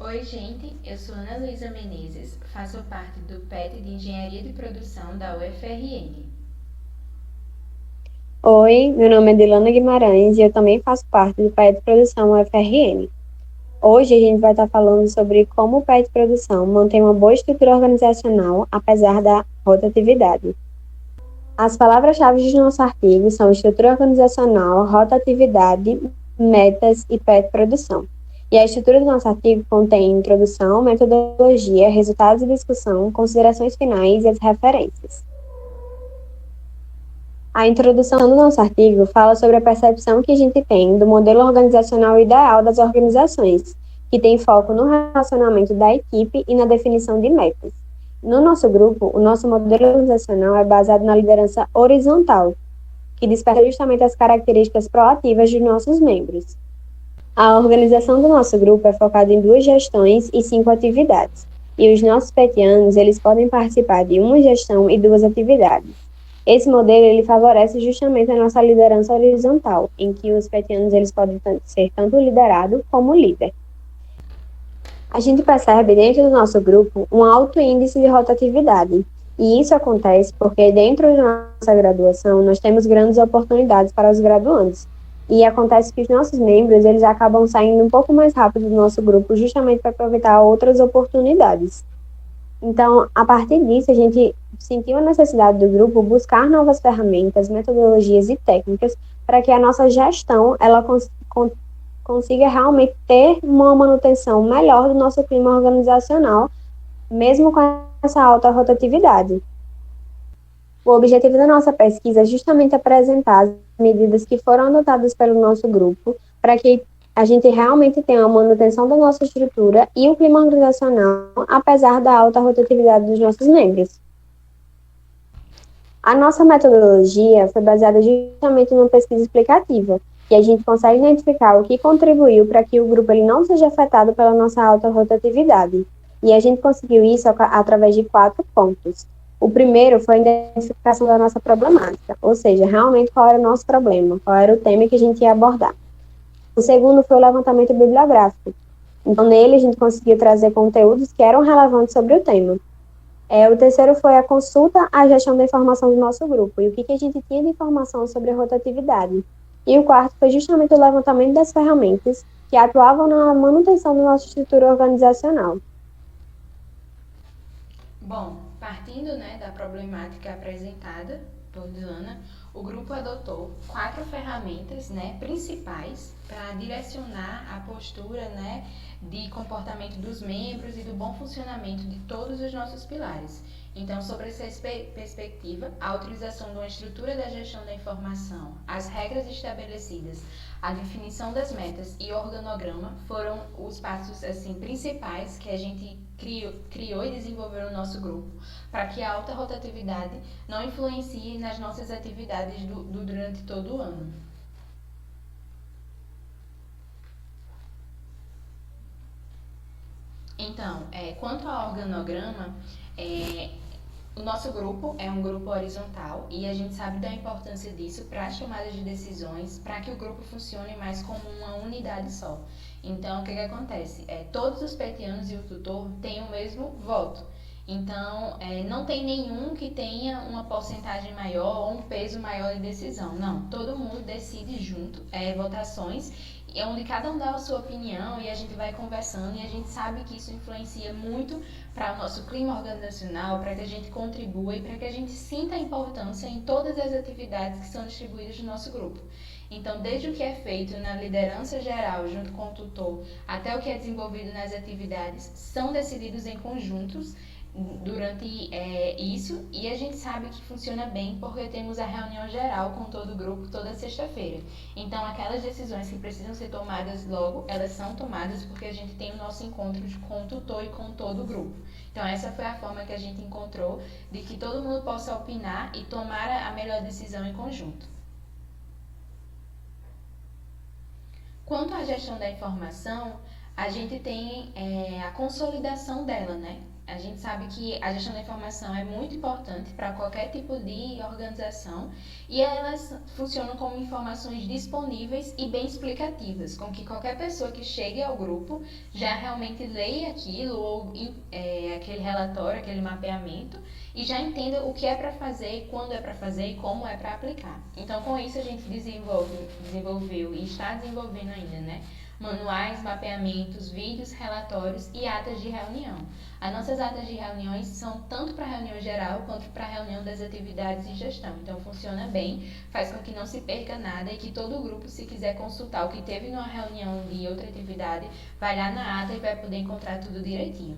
Oi, gente, eu sou Ana Luísa Menezes, faço parte do PET de Engenharia de Produção da UFRN. Oi, meu nome é Dilana Guimarães e eu também faço parte do PET Produção UFRN. Hoje a gente vai estar falando sobre como o PET Produção mantém uma boa estrutura organizacional apesar da rotatividade. As palavras-chave do nosso artigo são estrutura organizacional, rotatividade, metas e PET Produção. E a estrutura do nosso artigo contém introdução, metodologia, resultados de discussão, considerações finais e as referências. A introdução do nosso artigo fala sobre a percepção que a gente tem do modelo organizacional ideal das organizações, que tem foco no relacionamento da equipe e na definição de metas. No nosso grupo, o nosso modelo organizacional é baseado na liderança horizontal, que desperta justamente as características proativas dos nossos membros. A organização do nosso grupo é focada em 2 gestões e 5 atividades, e os nossos petianos eles podem participar de uma gestão e 2 atividades. Esse modelo ele favorece justamente a nossa liderança horizontal, em que os petianos eles podem ser tanto liderado como líder. A gente percebe dentro do nosso grupo um alto índice de rotatividade, e isso acontece porque dentro da nossa graduação nós temos grandes oportunidades para os graduandos. E acontece que os nossos membros eles acabam saindo um pouco mais rápido do nosso grupo justamente para aproveitar outras oportunidades. Então, a partir disso, a gente sentiu a necessidade do grupo buscar novas ferramentas, metodologias e técnicas para que a nossa gestão ela consiga realmente ter uma manutenção melhor do nosso clima organizacional, mesmo com essa alta rotatividade. O objetivo da nossa pesquisa é justamente apresentar as medidas que foram adotadas pelo nosso grupo para que a gente realmente tenha uma manutenção da nossa estrutura e o clima organizacional, apesar da alta rotatividade dos nossos membros. A nossa metodologia foi baseada justamente numa pesquisa explicativa, e a gente consegue identificar o que contribuiu para que o grupo ele não seja afetado pela nossa alta rotatividade. E a gente conseguiu isso através de 4 pontos. O primeiro foi a identificação da nossa problemática, ou seja, realmente qual era o nosso problema, qual era o tema que a gente ia abordar. O segundo foi o levantamento bibliográfico. Então, nele, a gente conseguiu trazer conteúdos que eram relevantes sobre o tema. O terceiro foi a consulta à gestão da informação do nosso grupo e o que a gente tinha de informação sobre a rotatividade. E o quarto foi justamente o levantamento das ferramentas que atuavam na manutenção da nossa estrutura organizacional. Bom, partindo da problemática apresentada por Diana, o grupo adotou 4 ferramentas principais para direcionar a postura de comportamento dos membros e do bom funcionamento de todos os nossos pilares. Então, sobre essa perspectiva, a utilização de uma estrutura da gestão da informação, as regras estabelecidas, a definição das metas e o organograma foram os passos principais que a gente criou e desenvolveu no nosso grupo, para que a alta rotatividade não influencie nas nossas atividades durante todo o ano. Então, quanto ao organograma, o nosso grupo é um grupo horizontal e a gente sabe da importância disso para as tomadas de decisões, para que o grupo funcione mais como uma unidade só. Então, o que acontece? Todos os petianos e o tutor têm o mesmo voto. Então, não tem nenhum que tenha uma porcentagem maior ou um peso maior de decisão. Não, todo mundo decide junto, votações, onde cada um dá a sua opinião e a gente vai conversando e a gente sabe que isso influencia muito para o nosso clima organizacional, para que a gente contribua e para que a gente sinta a importância em todas as atividades que são distribuídas no nosso grupo. Então, desde o que é feito na liderança geral, junto com o tutor, até o que é desenvolvido nas atividades, são decididos em conjuntos durante isso, e a gente sabe que funciona bem porque temos a reunião geral com todo o grupo toda sexta-feira. Então, aquelas decisões que precisam ser tomadas logo, elas são tomadas porque a gente tem o nosso encontro com o tutor e com todo o grupo. Então, essa foi a forma que a gente encontrou de que todo mundo possa opinar e tomar a melhor decisão em conjunto. Quanto à gestão da informação, a gente tem a consolidação dela, né? A gente sabe que a gestão da informação é muito importante para qualquer tipo de organização e elas funcionam como informações disponíveis e bem explicativas, com que qualquer pessoa que chegue ao grupo já realmente leia aquilo ou aquele relatório, aquele mapeamento e já entenda o que é para fazer, quando é para fazer e como é para aplicar. Então, com isso, a gente desenvolveu e está desenvolvendo ainda, né? Manuais, mapeamentos, vídeos, relatórios e atas de reunião. As nossas atas de reuniões são tanto para a reunião geral quanto para a reunião das atividades de gestão. Então funciona bem, faz com que não se perca nada e que todo o grupo, se quiser consultar o que teve numa reunião de outra atividade, vai lá na ata e vai poder encontrar tudo direitinho.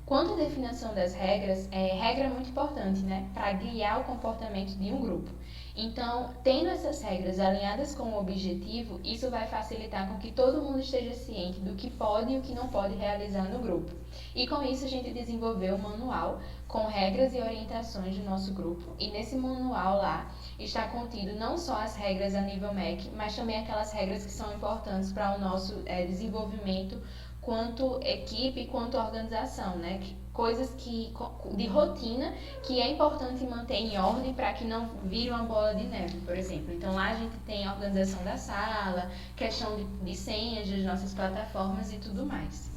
Quanto à definição das regras, regra é muito importante, né, para guiar o comportamento de um grupo. Então, tendo essas regras alinhadas com o objetivo, isso vai facilitar com que todo mundo esteja ciente do que pode e o que não pode realizar no grupo. E com isso a gente desenvolveu um manual com regras e orientações do nosso grupo. E nesse manual lá está contido não só as regras a nível MEC, mas também aquelas regras que são importantes para o nosso desenvolvimento quanto equipe, quanto organização, né? Coisas de rotina que é importante manter em ordem para que não vire uma bola de neve, por exemplo. Então lá a gente tem a organização da sala, questão de senhas das nossas plataformas e tudo mais.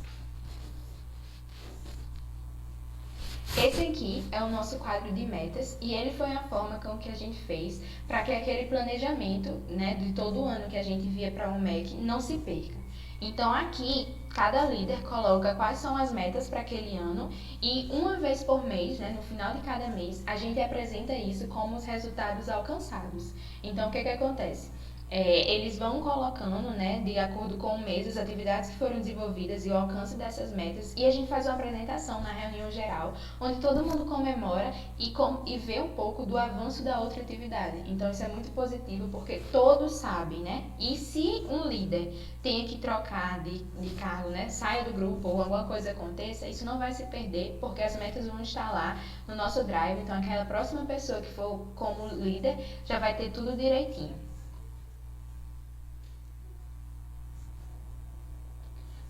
Esse aqui é o nosso quadro de metas e ele foi a forma com que a gente fez para que aquele planejamento, né, de todo ano que a gente via para o MEC não se perca. Então aqui cada líder coloca quais são as metas para aquele ano e uma vez por mês, né, no final de cada mês, a gente apresenta isso como os resultados alcançados. Então o que acontece? Eles vão colocando, né, de acordo com o mês, as atividades que foram desenvolvidas e o alcance dessas metas, e a gente faz uma apresentação na reunião geral, onde todo mundo comemora e vê um pouco do avanço da outra atividade. Então isso é muito positivo porque todos sabem, né? E se um líder tenha que trocar de cargo, né, saia do grupo ou alguma coisa aconteça, isso não vai se perder porque as metas vão estar lá no nosso drive. Então aquela próxima pessoa que for como líder já vai ter tudo direitinho.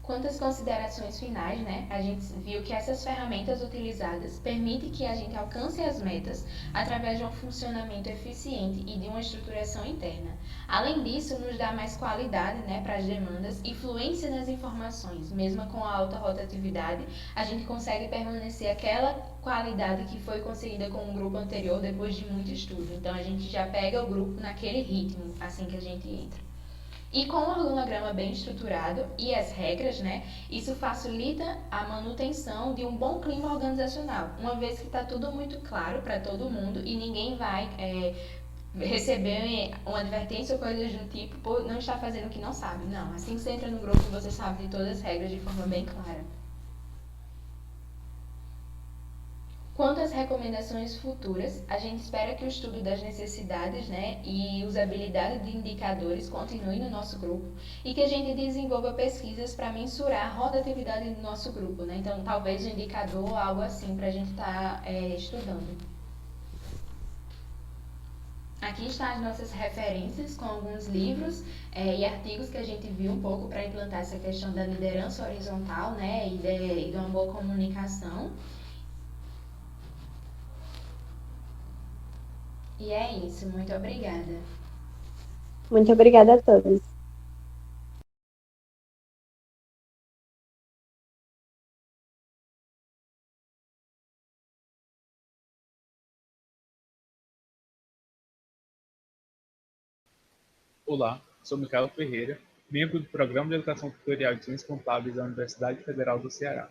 Quanto às considerações finais, né, a gente viu que essas ferramentas utilizadas permitem que a gente alcance as metas através de um funcionamento eficiente e de uma estruturação interna. Além disso, nos dá mais qualidade, né, para as demandas e fluência nas informações. Mesmo com a alta rotatividade, a gente consegue permanecer aquela qualidade que foi conseguida com o grupo anterior depois de muito estudo. Então a gente já pega o grupo naquele ritmo assim que a gente entra. E com o organograma bem estruturado e as regras, né, isso facilita a manutenção de um bom clima organizacional, uma vez que está tudo muito claro para todo mundo e ninguém vai receber uma advertência ou coisas do tipo por não estar fazendo o que não sabe. Não, assim que você entra no grupo, você sabe de todas as regras de forma bem clara. Quanto às recomendações futuras, a gente espera que o estudo das necessidades, né, e usabilidade de indicadores continue no nosso grupo e que a gente desenvolva pesquisas para mensurar a rotatividade do nosso grupo, né? Então, talvez um indicador ou algo assim para a gente estar estudando. Aqui estão as nossas referências com alguns livros e artigos que a gente viu um pouco para implantar essa questão da liderança horizontal, né, e de uma boa comunicação. E é isso, muito obrigada. Muito obrigada a todos. Olá, sou Micaela Ferreira, membro do Programa de Educação Tutorial de Ciências Contábeis da Universidade Federal do Ceará.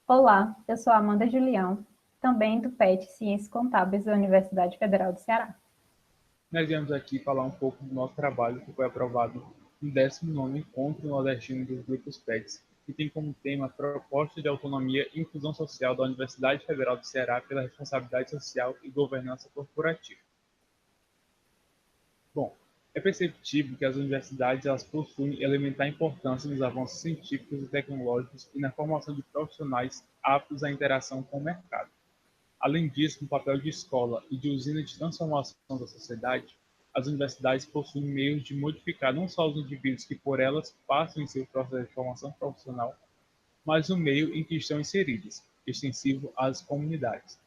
Olá, eu sou Amanda Julião, também do PET Ciências Contábeis da Universidade Federal do Ceará. Nós viemos aqui falar um pouco do nosso trabalho que foi aprovado no 19º Encontro Nordestino dos Grupos PETs, que tem como tema Proposta de Autonomia e Inclusão Social da Universidade Federal do Ceará pela Responsabilidade Social e Governança Corporativa. Bom, é perceptível que as universidades elas possuem elementar importância nos avanços científicos e tecnológicos e na formação de profissionais aptos à interação com o mercado. Além disso, no papel de escola e de usina de transformação da sociedade, as universidades possuem meios de modificar não só os indivíduos que por elas passam em seu processo de formação profissional, mas o meio em que estão inseridas, extensivo às comunidades.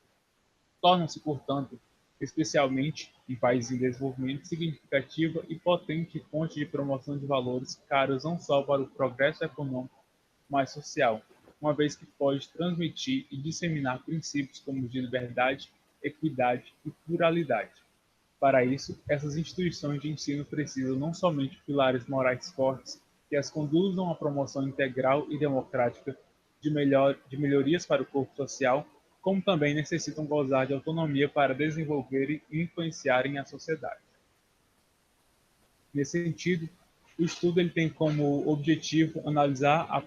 Torna-se, portanto, especialmente em países em desenvolvimento, significativa e potente fonte de promoção de valores caros não só para o progresso econômico, mas social, uma vez que pode transmitir e disseminar princípios como de liberdade, equidade e pluralidade. Para isso, essas instituições de ensino precisam não somente de pilares morais fortes que as conduzam à promoção integral e democrática de melhorias para o corpo social, como também necessitam gozar de autonomia para desenvolverem e influenciarem a sociedade. Nesse sentido, o estudo ele tem como objetivo analisar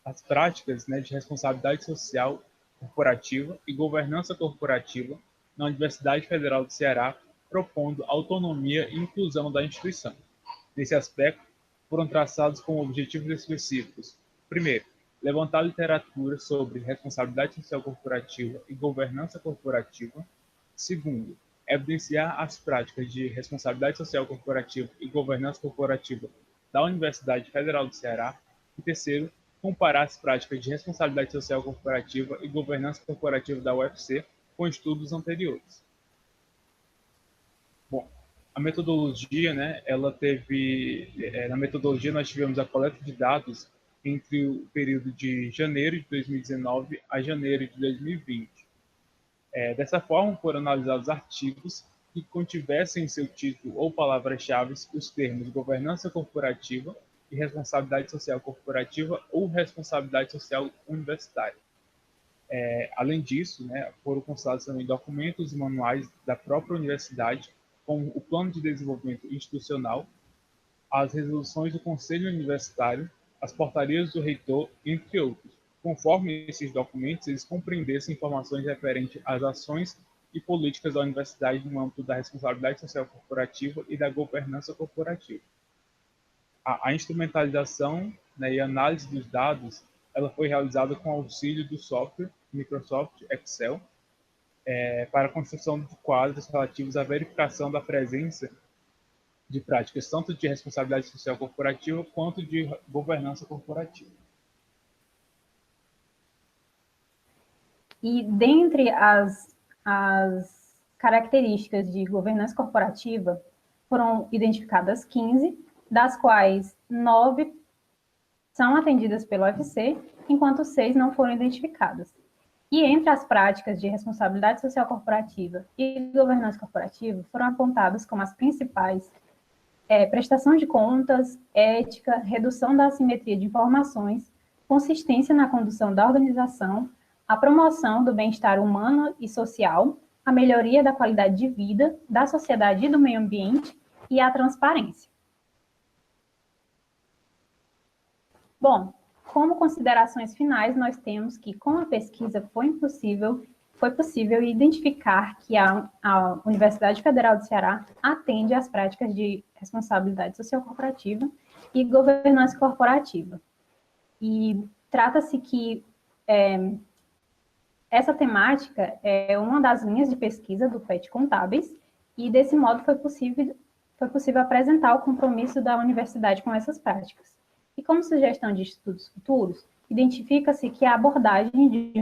as práticas, né, de responsabilidade social corporativa e governança corporativa na Universidade Federal do Ceará, propondo autonomia e inclusão da instituição. Nesse aspecto, foram traçados como objetivos específicos: primeiro, levantar literatura sobre responsabilidade social corporativa e governança corporativa; segundo, evidenciar as práticas de responsabilidade social corporativa e governança corporativa da Universidade Federal do Ceará; e terceiro, comparar as práticas de responsabilidade social corporativa e governança corporativa da UFC com estudos anteriores. Bom, a metodologia, né, na metodologia nós tivemos a coleta de dados entre o período de janeiro de 2019 a janeiro de 2020. Dessa forma, foram analisados artigos que contivessem em seu título ou palavras-chave os termos governança corporativa e responsabilidade social corporativa ou responsabilidade social universitária. Além disso, né, foram consultados também documentos e manuais da própria universidade, como o Plano de Desenvolvimento Institucional, as resoluções do Conselho Universitário, as portarias do reitor, entre outros, conforme esses documentos eles compreendessem informações referentes às ações e políticas da universidade no âmbito da responsabilidade social corporativa e da governança corporativa. A instrumentalização, né, e análise dos dados ela foi realizada com auxílio do software Microsoft Excel, para a construção de quadros relativos à verificação da presença de práticas tanto de responsabilidade social corporativa quanto de governança corporativa. E dentre as características de governança corporativa, foram identificadas 15, das quais 9 são atendidas pelo UFC, enquanto 6 não foram identificadas. E entre as práticas de responsabilidade social corporativa e governança corporativa, foram apontadas como as principais prestação de contas, ética, redução da assimetria de informações, consistência na condução da organização, a promoção do bem-estar humano e social, a melhoria da qualidade de vida, da sociedade e do meio ambiente e a transparência. Bom, como considerações finais, nós temos que, com a pesquisa, foi possível identificar que a Universidade Federal do Ceará atende às práticas de responsabilidade social corporativa e governança corporativa. E trata-se que essa temática é uma das linhas de pesquisa do PET Contábeis, e desse modo foi possível apresentar o compromisso da universidade com essas práticas. E como sugestão de estudos futuros, identifica-se que a abordagem de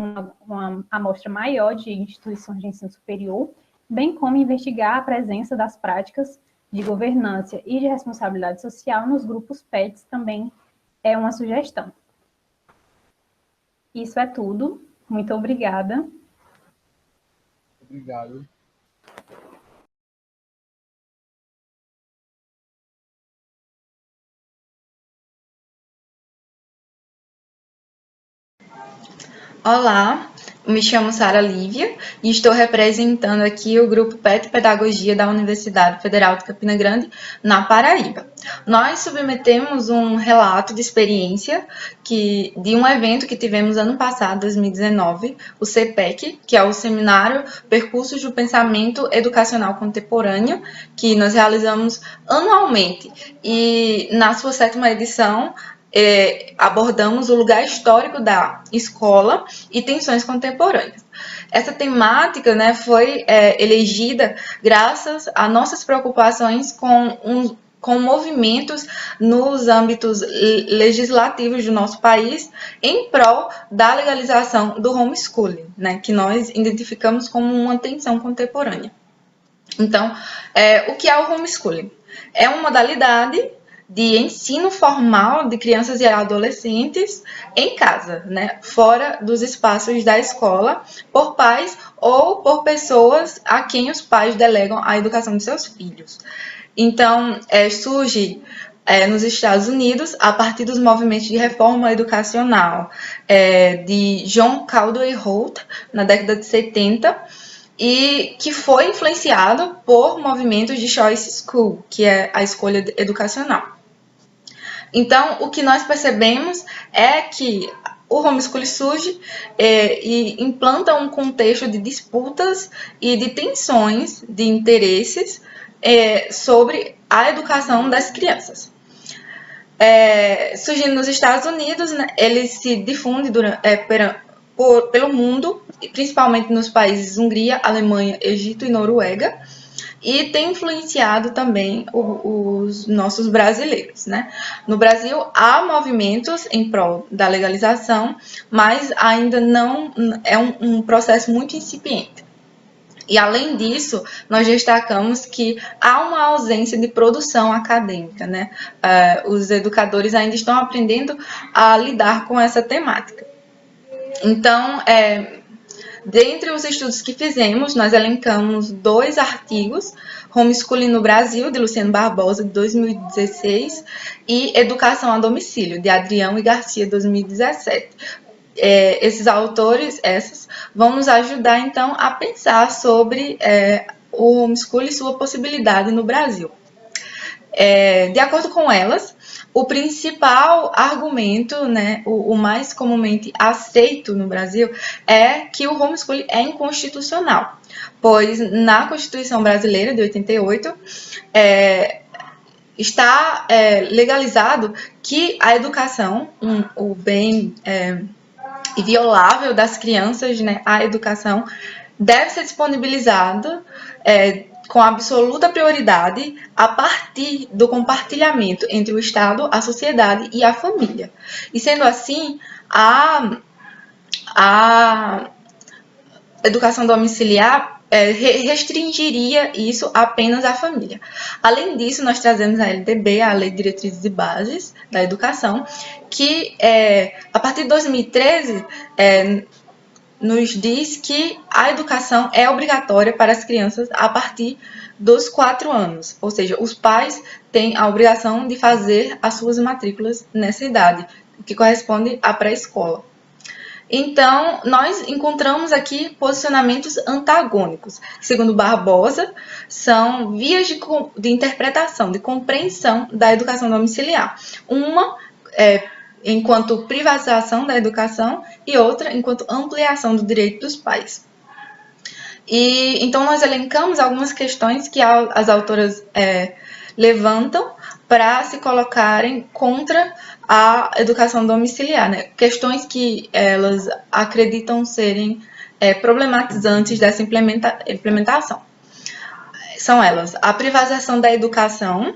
uma amostra maior de instituições de ensino superior, bem como investigar a presença das práticas de governança e de responsabilidade social nos grupos PETs também é uma sugestão. Isso é tudo. Muito obrigada. Obrigado. Olá, me chamo Sara Lívia e estou representando aqui o grupo PET Pedagogia da Universidade Federal de Campina Grande, na Paraíba. Nós submetemos um relato de experiência de um evento que tivemos ano passado, 2019, o CPEC, que é o Seminário Percursos do Pensamento Educacional Contemporâneo, que nós realizamos anualmente. E na sua 7ª edição, abordamos o lugar histórico da escola e tensões contemporâneas. Essa temática, né, foi elegida graças a nossas preocupações com movimentos nos âmbitos legislativos do nosso país em prol da legalização do homeschooling, né, que nós identificamos como uma tensão contemporânea. Então, o que é o homeschooling? É uma modalidade de ensino formal de crianças e adolescentes em casa, né, fora dos espaços da escola, por pais ou por pessoas a quem os pais delegam a educação de seus filhos. Então, surge nos Estados Unidos a partir dos movimentos de reforma educacional de John Caldwell Holt, na década de 70, e que foi influenciado por movimentos de choice school, que é a escolha educacional. Então, o que nós percebemos é que o homeschooling surge e implanta um contexto de disputas e de tensões de interesses sobre a educação das crianças. Surgindo nos Estados Unidos, né, ele se difunde pelo mundo, principalmente nos países Hungria, Alemanha, Egito e Noruega, e tem influenciado também os nossos brasileiros, né? No Brasil, há movimentos em prol da legalização, mas ainda não é um processo muito incipiente. E, além disso, nós destacamos que há uma ausência de produção acadêmica, né? Os educadores ainda estão aprendendo a lidar com essa temática. Então, dentre os estudos que fizemos, nós elencamos 2 artigos, Homeschooling no Brasil, de Luciano Barbosa, de 2016, e Educação a Domicílio, de Adrião e Garcia, de 2017. Esses autores, vão nos ajudar, então, a pensar sobre o homeschooling e sua possibilidade no Brasil. De acordo com elas, o principal argumento, né, o mais comumente aceito no Brasil, é que o homeschooling é inconstitucional, pois na Constituição Brasileira de 88 está legalizado que a educação, o bem inviolável das crianças, né, a educação, deve ser disponibilizada com absoluta prioridade a partir do compartilhamento entre o Estado, a sociedade e a família. E sendo assim, a educação domiciliar restringiria isso apenas à família. Além disso, nós trazemos a LDB, a Lei de Diretrizes e Bases da Educação, que a partir de 2013 nos diz que a educação é obrigatória para as crianças a partir dos 4 anos. Ou seja, os pais têm a obrigação de fazer as suas matrículas nessa idade, que corresponde à pré-escola. Então, nós encontramos aqui posicionamentos antagônicos. Segundo Barbosa, são vias de interpretação, de compreensão da educação domiciliar. Uma enquanto privatização da educação e outra enquanto ampliação do direito dos pais. E então nós elencamos algumas questões que as autoras levantam para se colocarem contra a educação domiciliar, né? Questões que elas acreditam serem problematizantes dessa implementação. São elas: a privatização da educação,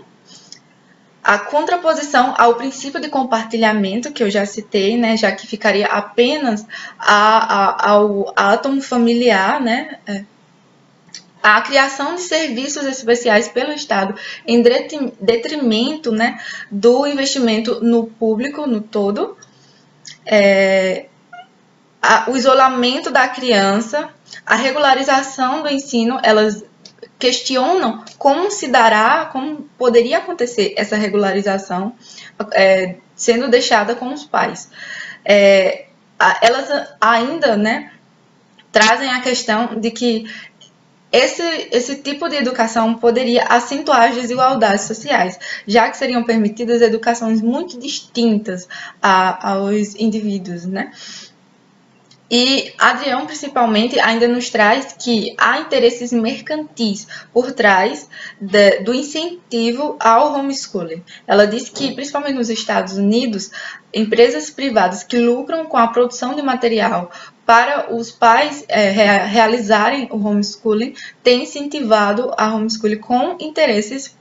a contraposição ao princípio de compartilhamento, que eu já citei, né, já que ficaria apenas ao átomo familiar, né, a criação de serviços especiais pelo Estado em detrimento, né, do investimento no público, no todo, o isolamento da criança, a regularização do ensino, elas questionam como se dará, como poderia acontecer essa regularização sendo deixada com os pais. Elas ainda, né, trazem a questão de que esse tipo de educação poderia acentuar as desigualdades sociais, já que seriam permitidas educações muito distintas aos indivíduos, né? E Adrião, principalmente, ainda nos traz que há interesses mercantis por trás do incentivo ao homeschooling. Ela diz que, principalmente nos Estados Unidos, empresas privadas que lucram com a produção de material para os pais realizarem o homeschooling têm incentivado a homeschooling com interesses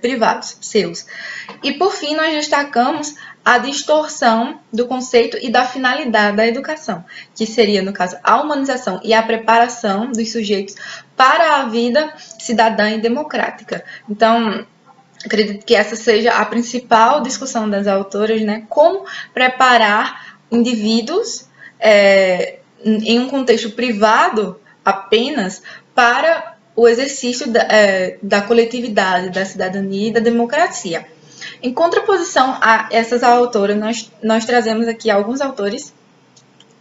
privados seus. E, por fim, nós destacamos a distorção do conceito e da finalidade da educação, que seria, no caso, a humanização e a preparação dos sujeitos para a vida cidadã e democrática. Então, acredito que essa seja a principal discussão das autoras, né? Como preparar indivíduos em um contexto privado apenas para o exercício da coletividade, da cidadania e da democracia. Em contraposição a essas autoras, nós trazemos aqui alguns autores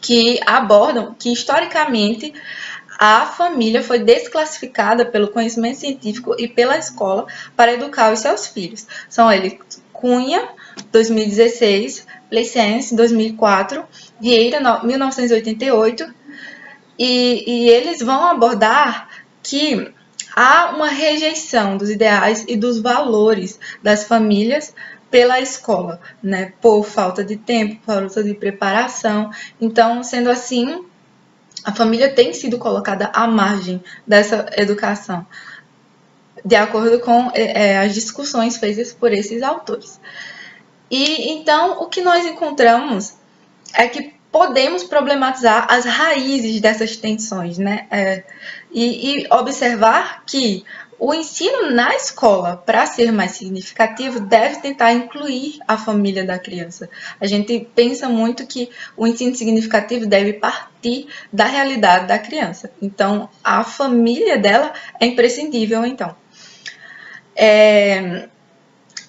que abordam que, historicamente, a família foi desclassificada pelo conhecimento científico e pela escola para educar os seus filhos. São eles Cunha, 2016, Pleissense, 2004, Vieira, 1988, e eles vão abordar que há uma rejeição dos ideais e dos valores das famílias pela escola, né? Por falta de tempo, por falta de preparação. Então, sendo assim, a família tem sido colocada à margem dessa educação, de acordo com as discussões feitas por esses autores. E então, o que nós encontramos é que podemos problematizar as raízes dessas tensões, né? E observar que o ensino na escola, para ser mais significativo, deve tentar incluir a família da criança. A gente pensa muito que o ensino significativo deve partir da realidade da criança. Então, a família dela é imprescindível, então.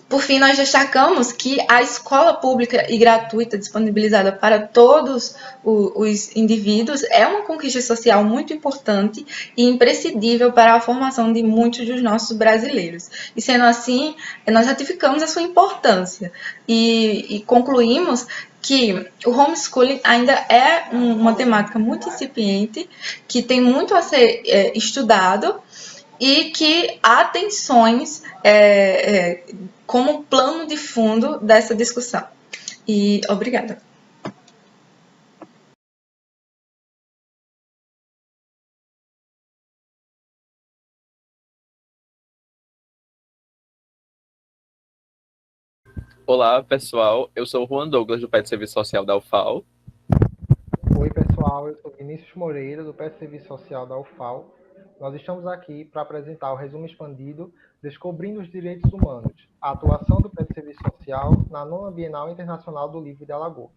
Por fim, nós destacamos que a escola pública e gratuita disponibilizada para todos os indivíduos é uma conquista social muito importante e imprescindível para a formação de muitos dos nossos brasileiros. E sendo assim, nós ratificamos a sua importância e concluímos que o homeschooling ainda é uma temática muito incipiente, que tem muito a ser estudado e que há tensões como plano de fundo dessa discussão. E obrigada. Olá, pessoal. Eu sou o Juan Douglas, do PET Serviço Social da UFAL. Oi, pessoal. Eu sou Vinícius Moreira, do PET Serviço Social da UFAL. Nós estamos aqui para apresentar o resumo expandido Descobrindo os Direitos Humanos, a atuação do PET Serviço Social na 9ª Bienal Internacional do Livro de Alagoas.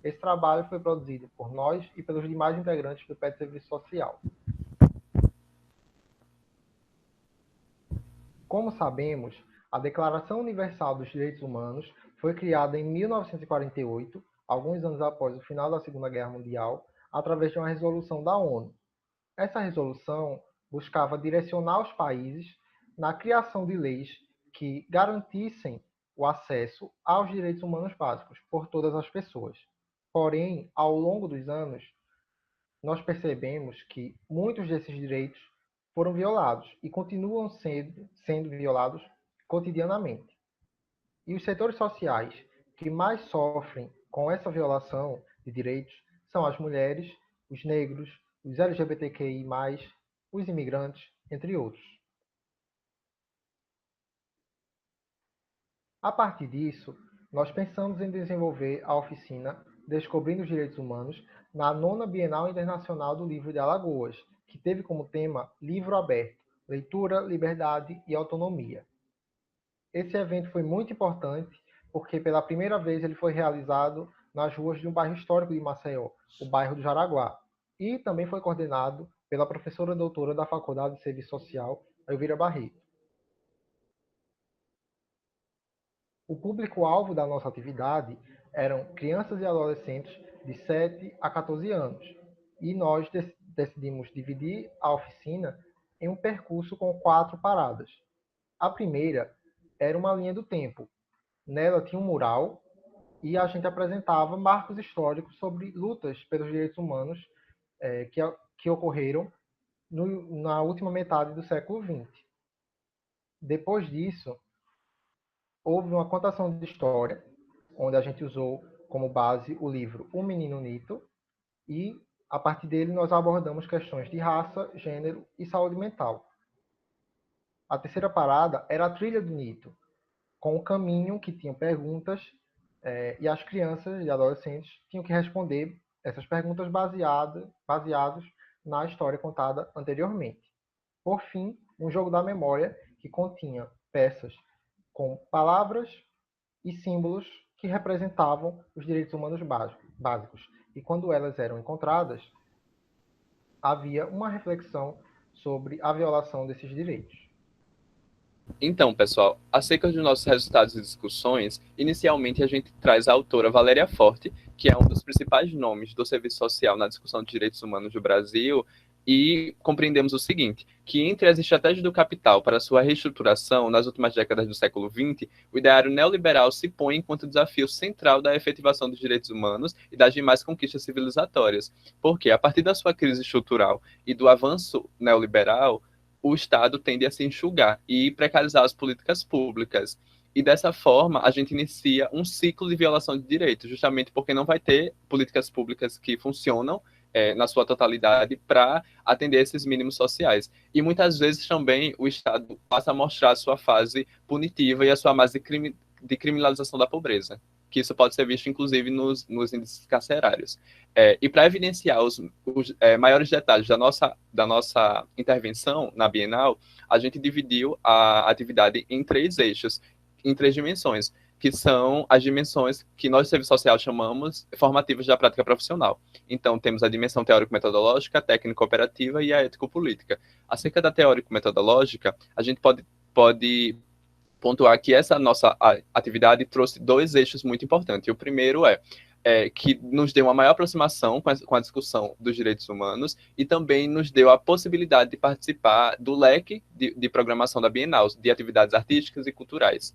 Esse trabalho foi produzido por nós e pelos demais integrantes do PET Serviço Social. Como sabemos, a Declaração Universal dos Direitos Humanos foi criada em 1948, alguns anos após o final da Segunda Guerra Mundial, através de uma resolução da ONU. Essa resolução buscava direcionar os países na criação de leis que garantissem o acesso aos direitos humanos básicos por todas as pessoas. Porém, ao longo dos anos, nós percebemos que muitos desses direitos foram violados e continuam sendo violados cotidianamente. E os setores sociais que mais sofrem com essa violação de direitos são as mulheres, os negros, os LGBTQI+, os imigrantes, entre outros. A partir disso, nós pensamos em desenvolver a oficina Descobrindo os Direitos Humanos na 9ª Bienal Internacional do Livro de Alagoas, que teve como tema Livro Aberto, Leitura, Liberdade e Autonomia. Esse evento foi muito importante porque pela primeira vez ele foi realizado nas ruas de um bairro histórico de Maceió, o bairro do Jaraguá, e também foi coordenado pela professora doutora da Faculdade de Serviço Social, Elvira Barreto. O público-alvo da nossa atividade eram crianças e adolescentes de 7 a 14 anos, e nós decidimos dividir a oficina em um percurso com 4 paradas. A primeira era uma linha do tempo. Nela tinha um mural e a gente apresentava marcos históricos sobre lutas pelos direitos humanos que ocorreram na última metade do século XX. Depois disso, houve uma contação de história, onde a gente usou como base o livro O Menino Nito, e a partir dele nós abordamos questões de raça, gênero e saúde mental. A terceira parada era a trilha do Nito, com o caminho que tinha perguntas, e as crianças e adolescentes tinham que responder essas perguntas baseados na história contada anteriormente. Por fim, um jogo da memória que continha peças com palavras e símbolos que representavam os direitos humanos básicos. E quando elas eram encontradas, havia uma reflexão sobre a violação desses direitos. Então, pessoal, acerca dos nossos resultados e discussões, inicialmente a gente traz a autora Valéria Forte, que é um dos principais nomes do serviço social na discussão de direitos humanos do Brasil, e compreendemos o seguinte, que entre as estratégias do capital para sua reestruturação nas últimas décadas do século XX, o ideário neoliberal se põe enquanto desafio central da efetivação dos direitos humanos e das demais conquistas civilizatórias, porque, a partir da sua crise estrutural e do avanço neoliberal, o Estado tende a se enxugar e precarizar as políticas públicas. E dessa forma, a gente inicia um ciclo de violação de direitos, justamente porque não vai ter políticas públicas que funcionam na sua totalidade para atender esses mínimos sociais. E muitas vezes também o Estado passa a mostrar a sua fase punitiva e a sua fase de criminalização da pobreza, que isso pode ser visto, inclusive, nos índices carcerários. E para evidenciar os maiores detalhes da nossa intervenção na Bienal, a gente dividiu a atividade em 3 eixos, em 3 dimensões, que são as dimensões que nós, serviço social, chamamos formativas da prática profissional. Então, temos a dimensão teórico-metodológica, a técnico-operativa e a ético-política. Acerca da teórico-metodológica, a gente pode pontuar que essa nossa atividade trouxe 2 eixos muito importantes. O primeiro que nos deu uma maior aproximação com a discussão dos direitos humanos e também nos deu a possibilidade de participar do leque de programação da Bienal, de atividades artísticas e culturais.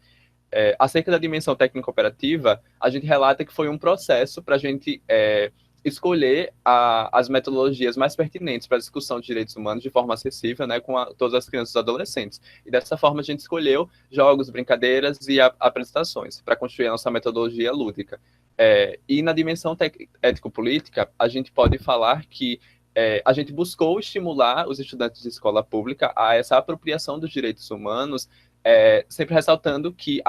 Acerca da dimensão técnico-operativa, a gente relata que foi um processo para a gente escolher as metodologias mais pertinentes para a discussão de direitos humanos de forma acessível, né, com todas as crianças e adolescentes. E dessa forma a gente escolheu jogos, brincadeiras e apresentações para construir a nossa metodologia lúdica. E na dimensão ético-política, a gente pode falar que a gente buscou estimular os estudantes de escola pública a essa apropriação dos direitos humanos, sempre ressaltando que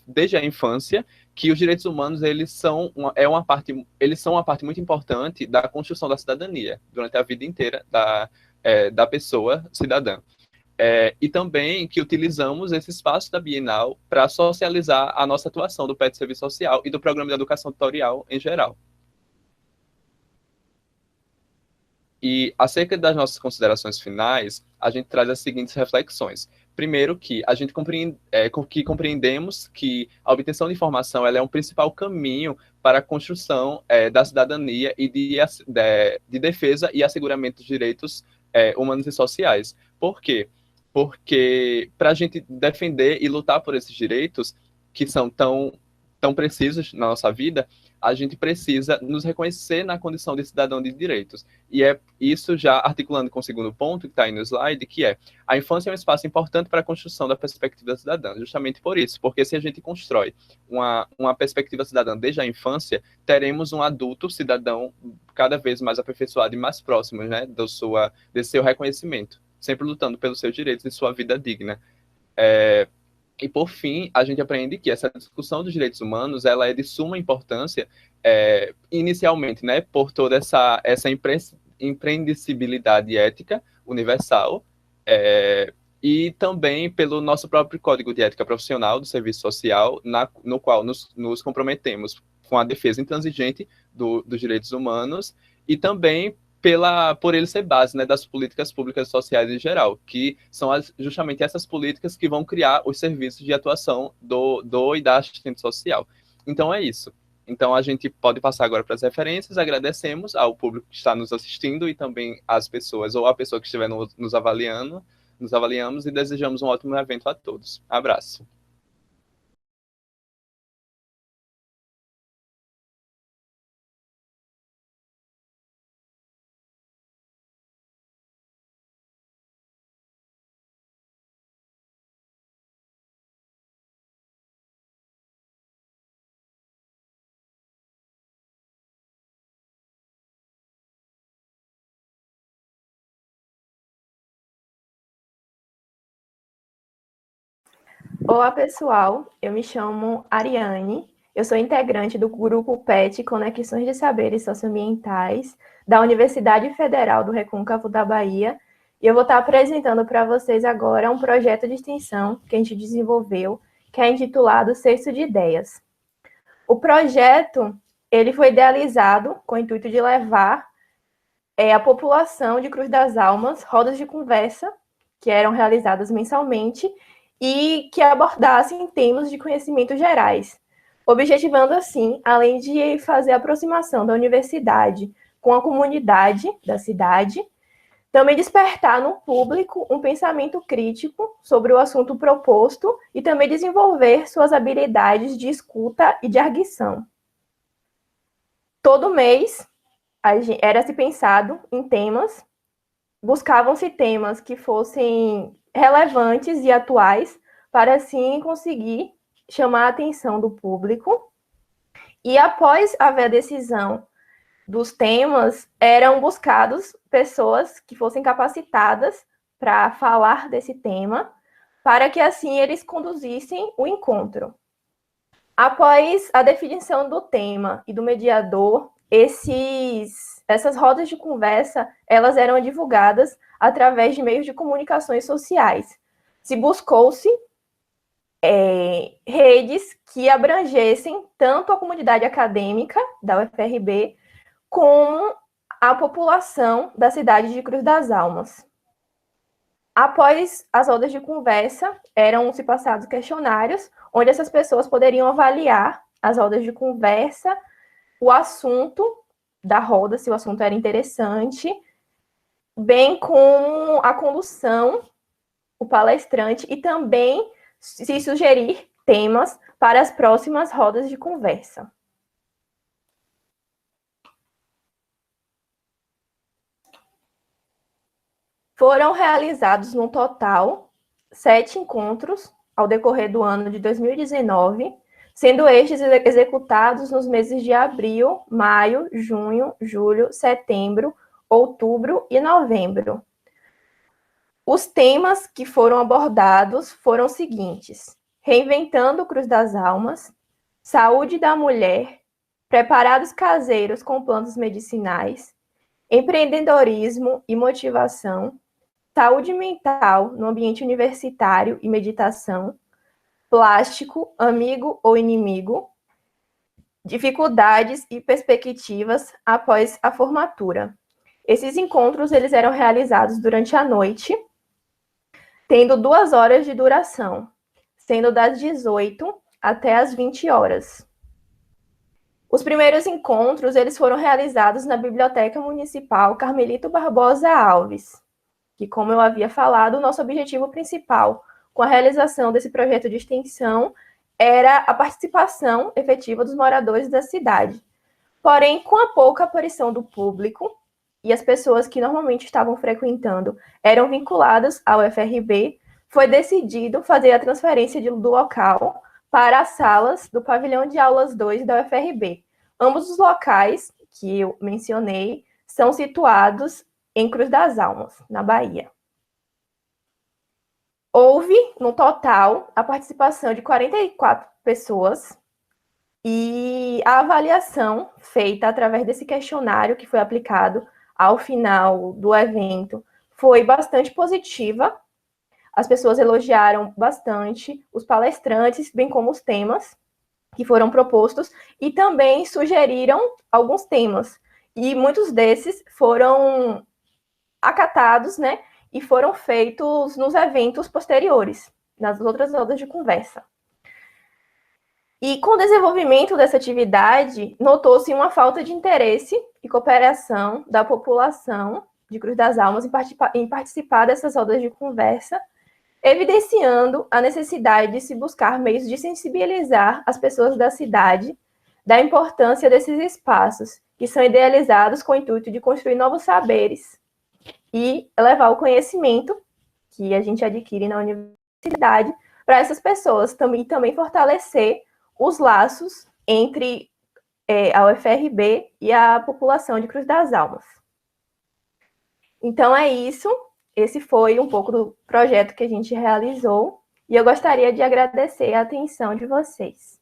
desde a infância que os direitos humanos eles são uma parte muito importante da construção da cidadania durante a vida inteira da pessoa cidadã. E também que utilizamos esse espaço da Bienal para socializar a nossa atuação do PET Serviço Social e do Programa de Educação Tutorial em geral. E acerca das nossas considerações finais, a gente traz as seguintes reflexões. Primeiro, que a gente compreendemos que a obtenção de informação ela é um principal caminho para a construção da cidadania e de defesa e asseguramento dos direitos humanos e sociais. Por quê? Porque para a gente defender e lutar por esses direitos, que são tão precisos na nossa vida, a gente precisa nos reconhecer na condição de cidadão de direitos. E é isso já articulando com o segundo ponto, que está aí no slide, que a infância é um espaço importante para a construção da perspectiva cidadã, justamente por isso, porque se a gente constrói uma perspectiva cidadã desde a infância, teremos um adulto cidadão cada vez mais aperfeiçoado e mais próximo, né, desse seu reconhecimento, sempre lutando pelos seus direitos e sua vida digna. E, por fim, a gente aprende que essa discussão dos direitos humanos ela é de suma importância, inicialmente, né, por toda essa imprendicibilidade ética universal, e também pelo nosso próprio Código de Ética Profissional do Serviço Social, no qual nos comprometemos com a defesa intransigente dos direitos humanos e também por ele ser base, né, das políticas públicas sociais em geral, que são justamente essas políticas que vão criar os serviços de atuação do e da assistente social. Então é isso. Então a gente pode passar agora para as referências, agradecemos ao público que está nos assistindo e também às pessoas, ou a pessoa que estiver nos avaliamos e desejamos um ótimo evento a todos. Abraço. Olá, pessoal. Eu me chamo Ariane. Eu sou integrante do grupo PET Conexões de Saberes Socioambientais da Universidade Federal do Recôncavo da Bahia. E eu vou estar apresentando para vocês agora um projeto de extensão que a gente desenvolveu, que é intitulado Cesto de Ideias. O projeto ele foi idealizado com o intuito de levar à população de Cruz das Almas rodas de conversa que eram realizadas mensalmente e que abordassem temas de conhecimentos gerais, objetivando assim, além de fazer a aproximação da universidade com a comunidade da cidade, também despertar no público um pensamento crítico sobre o assunto proposto e também desenvolver suas habilidades de escuta e de arguição. Todo mês era-se pensado em temas, buscavam-se temas que fossem relevantes e atuais para assim conseguir chamar a atenção do público. E após haver a decisão dos temas, eram buscados pessoas que fossem capacitadas para falar desse tema, para que assim eles conduzissem o encontro. Após a definição do tema e do mediador, essas rodas de conversa, elas eram divulgadas através de meios de comunicações sociais. Se buscou-se redes que abrangessem tanto a comunidade acadêmica da UFRB, como a população da cidade de Cruz das Almas. Após as rodas de conversa, eram-se passados questionários, onde essas pessoas poderiam avaliar as rodas de conversa, o assunto da roda, se o assunto era interessante, bem como a condução, o palestrante, e também se sugerir temas para as próximas rodas de conversa. Foram realizados, no total, 7 encontros ao decorrer do ano de 2019, sendo estes executados nos meses de abril, maio, junho, julho, setembro, outubro e novembro. Os temas que foram abordados foram os seguintes: reinventando Cruz das Almas, saúde da mulher, preparados caseiros com plantas medicinais, empreendedorismo e motivação, saúde mental no ambiente universitário e meditação, plástico, amigo ou inimigo, dificuldades e perspectivas após a formatura. Esses encontros eles eram realizados durante a noite, tendo 2 horas de duração, sendo das 18 até as 20 horas. Os primeiros encontros eles foram realizados na Biblioteca Municipal Carmelito Barbosa Alves, que, como eu havia falado, o nosso objetivo principal com a realização desse projeto de extensão era a participação efetiva dos moradores da cidade. Porém, com a pouca aparição do público e as pessoas que normalmente estavam frequentando eram vinculadas ao UFRB, foi decidido fazer a transferência do local para as salas do pavilhão de aulas 2 da UFRB. Ambos os locais que eu mencionei são situados em Cruz das Almas, na Bahia. Houve, no total, a participação de 44 pessoas e a avaliação feita através desse questionário que foi aplicado ao final do evento foi bastante positiva. As pessoas elogiaram bastante os palestrantes, bem como os temas que foram propostos, e também sugeriram alguns temas. E muitos desses foram acatados, né, e foram feitos nos eventos posteriores, nas outras rodas de conversa. E com o desenvolvimento dessa atividade, notou-se uma falta de interesse e cooperação da população de Cruz das Almas em participar dessas rodas de conversa, evidenciando a necessidade de se buscar meios de sensibilizar as pessoas da cidade da importância desses espaços, que são idealizados com o intuito de construir novos saberes e levar o conhecimento que a gente adquire na universidade para essas pessoas, também fortalecer os laços entre a UFRB e a população de Cruz das Almas. Então é isso, esse foi um pouco do projeto que a gente realizou E eu gostaria de agradecer a atenção de vocês.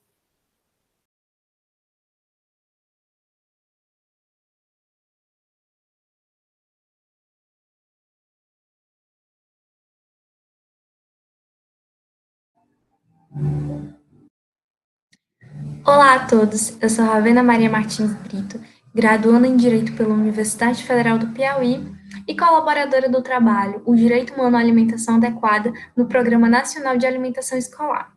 Olá a todos, eu sou Ravena Maria Martins Brito, graduanda em Direito pela Universidade Federal do Piauí e colaboradora do trabalho O Direito Humano à Alimentação Adequada no Programa Nacional de Alimentação Escolar.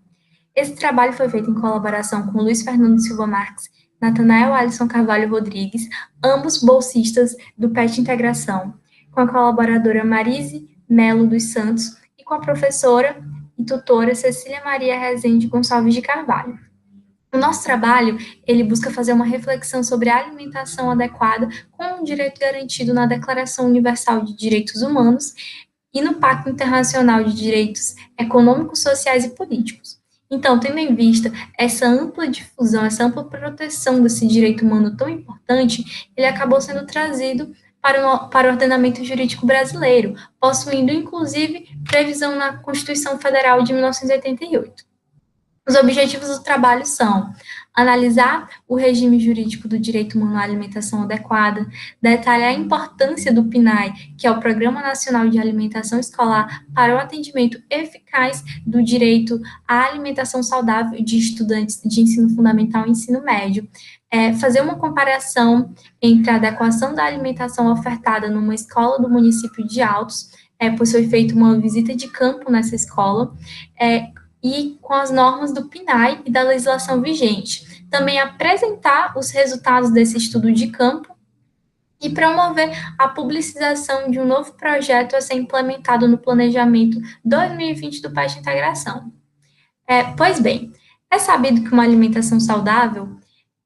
Esse trabalho foi feito em colaboração com Luiz Fernando Silva Marques, Natanael Alisson Carvalho Rodrigues, ambos bolsistas do PET Integração, com a colaboradora Marise Melo dos Santos e com a professora e tutora Cecília Maria Rezende Gonçalves de Carvalho. O nosso trabalho, ele busca fazer uma reflexão sobre a alimentação adequada como um direito garantido na Declaração Universal de Direitos Humanos e no Pacto Internacional de Direitos Econômicos, Sociais e Políticos. Então, tendo em vista essa ampla difusão, essa ampla proteção desse direito humano tão importante, ele acabou sendo trazido para o ordenamento jurídico brasileiro, possuindo, inclusive, previsão na Constituição Federal de 1988. Os objetivos do trabalho são analisar o regime jurídico do direito humano à alimentação adequada, detalhar a importância do PNAE, que é o Programa Nacional de Alimentação Escolar, para o atendimento eficaz do direito à alimentação saudável de estudantes de ensino fundamental e ensino médio, fazer uma comparação entre a adequação da alimentação ofertada numa escola do município de Altos, pois foi feita uma visita de campo nessa escola, e com as normas do PNAE e da legislação vigente. Também apresentar os resultados desse estudo de campo e promover a publicização de um novo projeto a ser implementado no planejamento 2020 do PET Integração. Pois bem, é sabido que uma alimentação saudável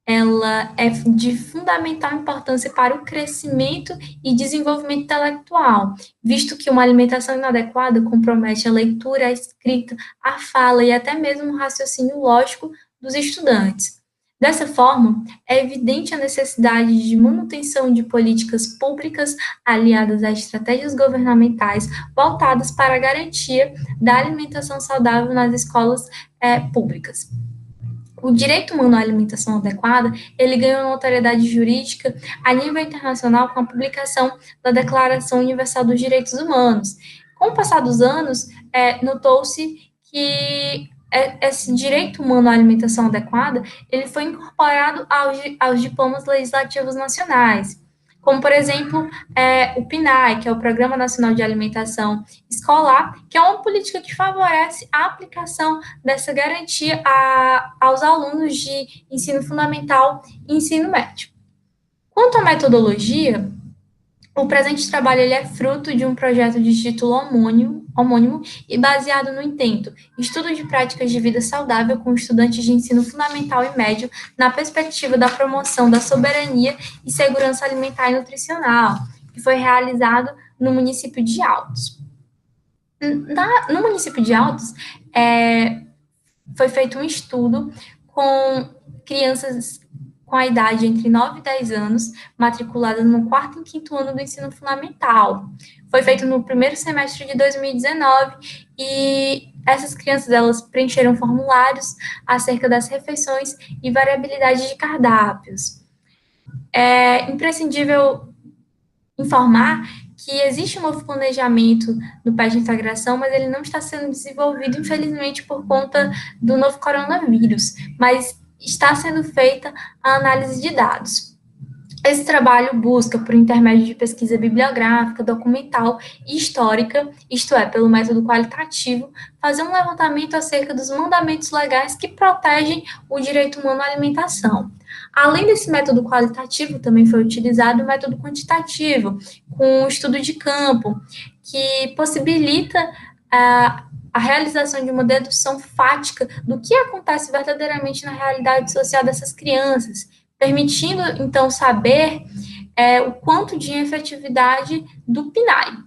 ela é de fundamental importância para o crescimento e desenvolvimento intelectual, visto que uma alimentação inadequada compromete a leitura, a escrita, a fala e até mesmo o raciocínio lógico dos estudantes. Dessa forma, é evidente a necessidade de manutenção de políticas públicas aliadas a estratégias governamentais voltadas para a garantia da alimentação saudável nas escolas públicas. O direito humano à alimentação adequada, ele ganhou notoriedade jurídica a nível internacional com a publicação da Declaração Universal dos Direitos Humanos. Com o passar dos anos, notou-se que esse direito humano à alimentação adequada, ele foi incorporado aos diplomas legislativos nacionais, como, por exemplo, o PNAE, que é o Programa Nacional de Alimentação Escolar, que é uma política que favorece a aplicação dessa garantia aos alunos de ensino fundamental e ensino médio. Quanto à metodologia, o presente trabalho ele é fruto de um projeto de título homônimo e baseado no intento, estudo de práticas de vida saudável com estudantes de ensino fundamental e médio na perspectiva da promoção da soberania e segurança alimentar e nutricional, que foi realizado no município de Altos. No município de Altos, foi feito um estudo com crianças com a idade entre 9 e 10 anos, matriculadas no 4º e 5º ano do ensino fundamental. Foi feito no primeiro semestre de 2019 e essas crianças, elas preencheram formulários acerca das refeições e variabilidade de cardápios. É imprescindível informar que existe um novo planejamento no PET Integração, mas ele não está sendo desenvolvido, infelizmente, por conta do novo coronavírus, mas está sendo feita a análise de dados. Esse trabalho busca, por intermédio de pesquisa bibliográfica, documental e histórica, isto é, pelo método qualitativo, fazer um levantamento acerca dos mandamentos legais que protegem o direito humano à alimentação. Além desse método qualitativo, também foi utilizado o método quantitativo, com o estudo de campo, que possibilita a realização de uma dedução fática do que acontece verdadeiramente na realidade social dessas crianças, permitindo, então, saber o quanto de efetividade do PNAE.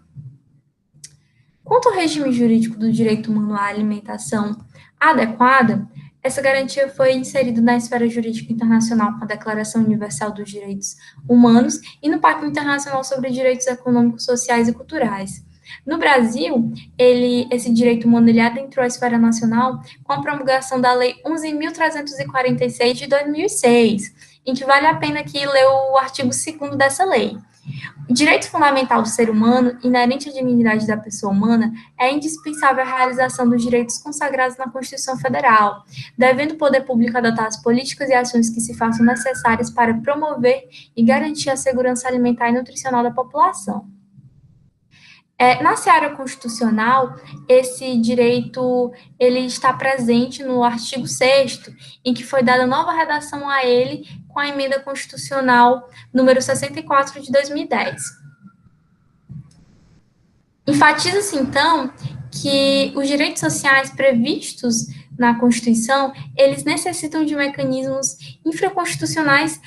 Quanto ao regime jurídico do direito humano à alimentação adequada, essa garantia foi inserida na esfera jurídica internacional com a Declaração Universal dos Direitos Humanos e no Pacto Internacional sobre Direitos Econômicos, Sociais e Culturais. No Brasil, esse direito humano ele adentrou a esfera nacional com a promulgação da Lei 11.346 de 2006, em que vale a pena aqui ler o artigo 2º dessa lei. O direito fundamental do ser humano, inerente à dignidade da pessoa humana, é indispensável à realização dos direitos consagrados na Constituição Federal, devendo o poder público adotar as políticas e ações que se façam necessárias para promover e garantir a segurança alimentar e nutricional da população. Na seara constitucional, esse direito ele está presente no artigo 6º, em que foi dada nova redação a ele com a emenda constitucional número 64 de 2010. Enfatiza-se, então, que os direitos sociais previstos na Constituição, eles necessitam de mecanismos infraconstitucionais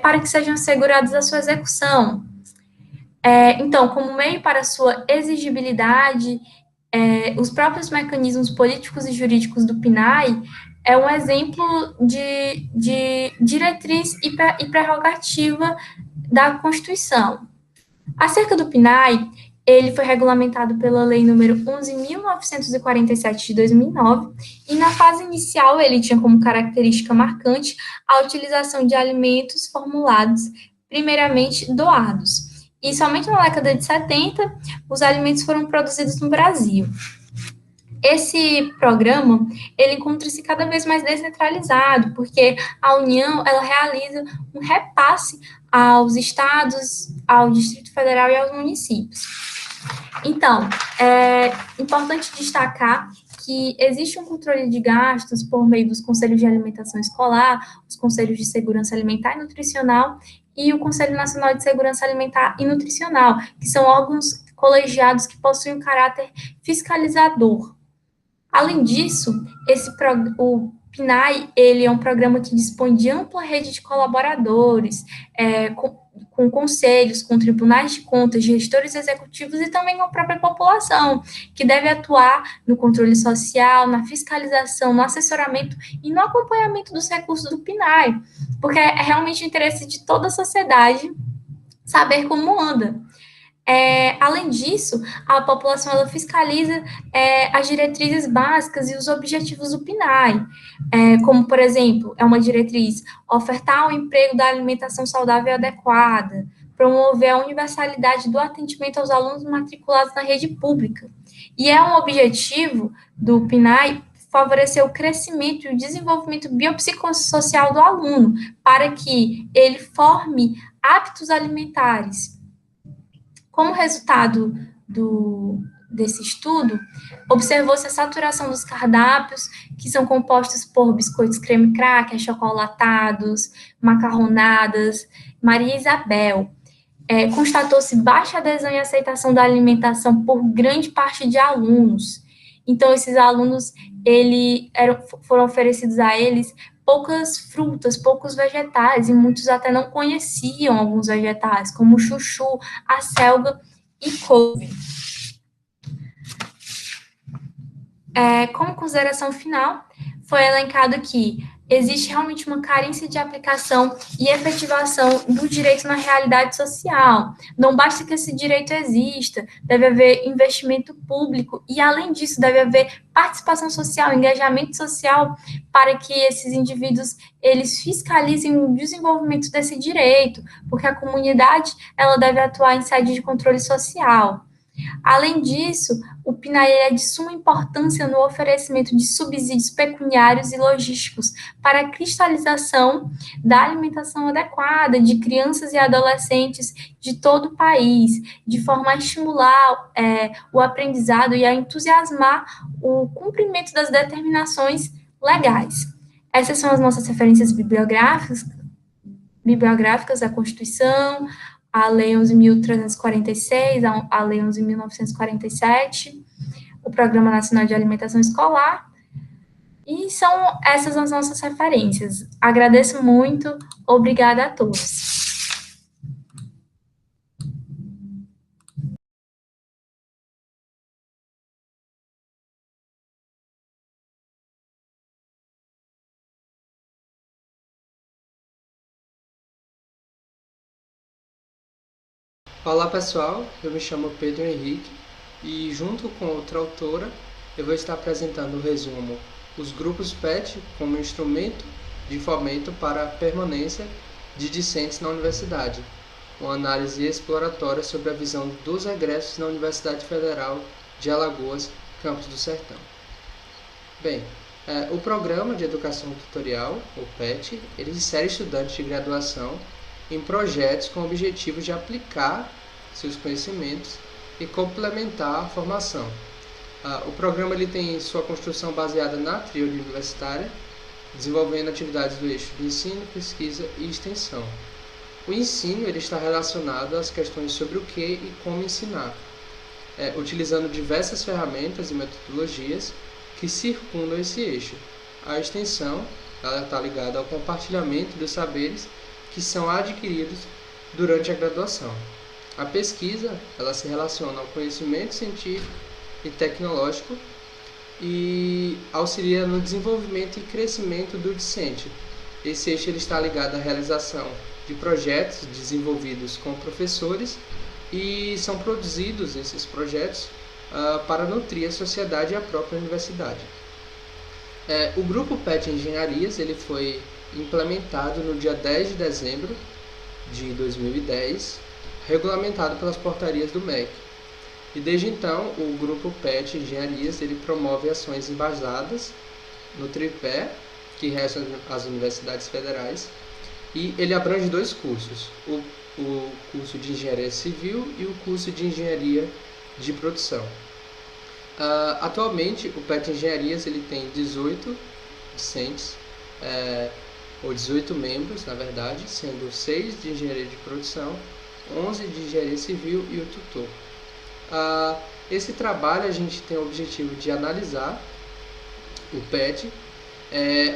para que sejam assegurados a sua execução. Então, como meio para sua exigibilidade, os próprios mecanismos políticos e jurídicos do PNAE é um exemplo de diretriz e prerrogativa da Constituição. Acerca do PNAE, ele foi regulamentado pela Lei número 11.947 de 2009, e na fase inicial ele tinha como característica marcante a utilização de alimentos formulados, primeiramente doados. E somente na década de 70, os alimentos foram produzidos no Brasil. Esse programa, ele encontra-se cada vez mais descentralizado, porque a União, ela realiza um repasse aos estados, ao Distrito Federal e aos municípios. Então, é importante destacar que existe um controle de gastos por meio dos Conselhos de Alimentação Escolar, os Conselhos de Segurança Alimentar e Nutricional e o Conselho Nacional de Segurança Alimentar e Nutricional, que são órgãos colegiados que possuem um caráter fiscalizador. Além disso, o PNAE, ele é um programa que dispõe de ampla rede de colaboradores, com conselhos, com tribunais de contas, gestores executivos e também com a própria população, que deve atuar no controle social, na fiscalização, no assessoramento e no acompanhamento dos recursos do PNAE, porque é realmente o interesse de toda a sociedade saber como anda. Além disso, a população ela fiscaliza as diretrizes básicas e os objetivos do PNAE, como, por exemplo, é uma diretriz ofertar o emprego da alimentação saudável e adequada, promover a universalidade do atendimento aos alunos matriculados na rede pública. E é um objetivo do PNAE favorecer o crescimento e o desenvolvimento biopsicossocial do aluno, para que ele forme hábitos alimentares. Como resultado desse estudo, observou-se a saturação dos cardápios, que são compostos por biscoitos creme cracker, achocolatados, macarronadas, Maria Isabel. Constatou-se baixa adesão e aceitação da alimentação por grande parte de alunos. Então, esses alunos, foram oferecidos a eles poucas frutas, poucos vegetais, e muitos até não conheciam alguns vegetais, como chuchu, acelga e couve. Como consideração final, foi elencado que existe realmente uma carência de aplicação e efetivação do direito na realidade social. Não basta que esse direito exista, deve haver investimento público e, além disso, deve haver participação social, engajamento social, para que esses indivíduos eles fiscalizem o desenvolvimento desse direito, porque a comunidade ela deve atuar em sede de controle social. Além disso, o PNAE é de suma importância no oferecimento de subsídios pecuniários e logísticos para a cristalização da alimentação adequada de crianças e adolescentes de todo o país, de forma a estimular o aprendizado e a entusiasmar o cumprimento das determinações legais. Essas são as nossas referências bibliográficas da Constituição, a Lei 11.346, a Lei 11.947, o Programa Nacional de Alimentação Escolar, e são essas as nossas referências. Agradeço muito, obrigada a todos. Olá pessoal, eu me chamo Pedro Henrique, e junto com outra autora eu vou estar apresentando o resumo Os grupos PET como instrumento de fomento para a permanência de discentes na universidade, uma análise exploratória sobre a visão dos egressos na Universidade Federal de Alagoas, Campos do Sertão. Bem, o Programa de Educação Tutorial, o PET, ele insere estudantes de graduação em projetos com o objetivo de aplicar seus conhecimentos e complementar a formação. O programa ele tem sua construção baseada na tríade universitária, desenvolvendo atividades do eixo de ensino, pesquisa e extensão. O ensino ele está relacionado às questões sobre o que e como ensinar, utilizando diversas ferramentas e metodologias que circundam esse eixo. A extensão ela está ligada ao compartilhamento dos saberes que são adquiridos durante a graduação. A pesquisa ela se relaciona ao conhecimento científico e tecnológico e auxilia no desenvolvimento e crescimento do discente. Esse eixo ele está ligado à realização de projetos desenvolvidos com professores e são produzidos esses projetos para nutrir a sociedade e a própria universidade. O grupo PET Engenharias ele foi implementado no dia 10 de dezembro de 2010, regulamentado pelas portarias do MEC. E desde então, o grupo PET Engenharias ele promove ações embasadas no tripé, que resta as universidades federais, e ele abrange 2 cursos, o curso de Engenharia Civil e o curso de Engenharia de Produção. Atualmente, o PET Engenharias ele tem 18 discentes, ou 18 membros, na verdade, sendo 6 de Engenharia de Produção, 11 de Engenharia Civil e o tutor. Esse trabalho a gente tem o objetivo de analisar o PET,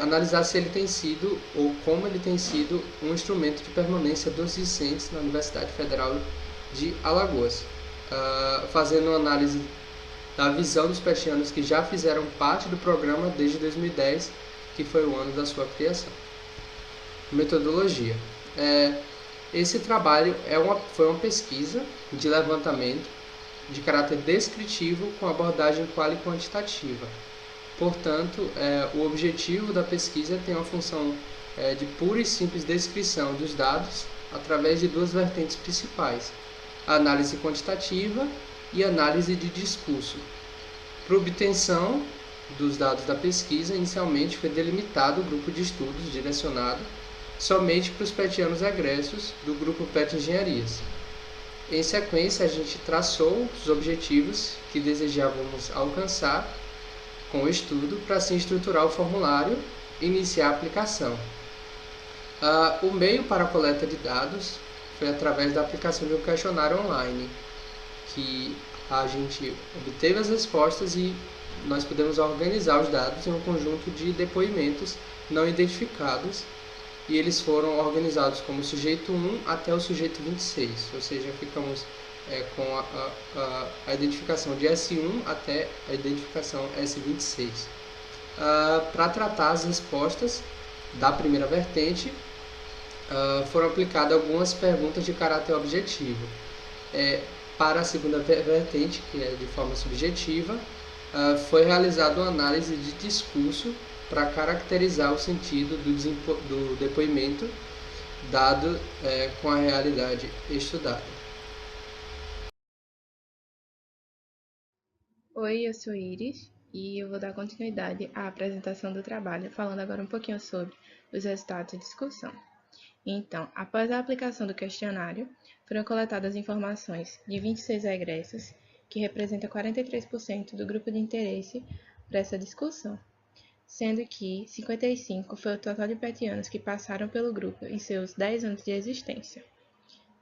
analisar se ele tem sido ou como ele tem sido um instrumento de permanência dos discentes na Universidade Federal de Alagoas, fazendo uma análise da visão dos petianos que já fizeram parte do programa desde 2010, que foi o ano da sua criação. Metodologia. Esse trabalho foi uma pesquisa de levantamento de caráter descritivo com abordagem quali quantitativa. Portanto, o objetivo da pesquisa tem uma função de pura e simples descrição dos dados através de 2 vertentes principais, a análise quantitativa e a análise de discurso. Para obtenção dos dados da pesquisa, inicialmente foi delimitado o grupo de estudos direcionado somente para os petianos egressos do grupo PET Engenharias. Em sequência, a gente traçou os objetivos que desejávamos alcançar com o estudo para assim estruturar o formulário e iniciar a aplicação. O meio para a coleta de dados foi através da aplicação de um questionário online, que a gente obteve as respostas e nós podemos organizar os dados em um conjunto de depoimentos não identificados, e eles foram organizados como sujeito 1 até o sujeito 26, ou seja, ficamos com a identificação de S1 até a identificação S26. Para tratar as respostas da primeira vertente, foram aplicadas algumas perguntas de caráter objetivo. Para a segunda vertente, que é de forma subjetiva, foi realizada uma análise de discurso para caracterizar o sentido do depoimento dado com a realidade estudada. Oi, eu sou Iris e eu vou dar continuidade à apresentação do trabalho, falando agora um pouquinho sobre os resultados de discussão. Então, após a aplicação do questionário, foram coletadas informações de 26 egressos, que representa 43% do grupo de interesse para essa discussão, sendo que 55 foi o total de petianos que passaram pelo grupo em seus 10 anos de existência.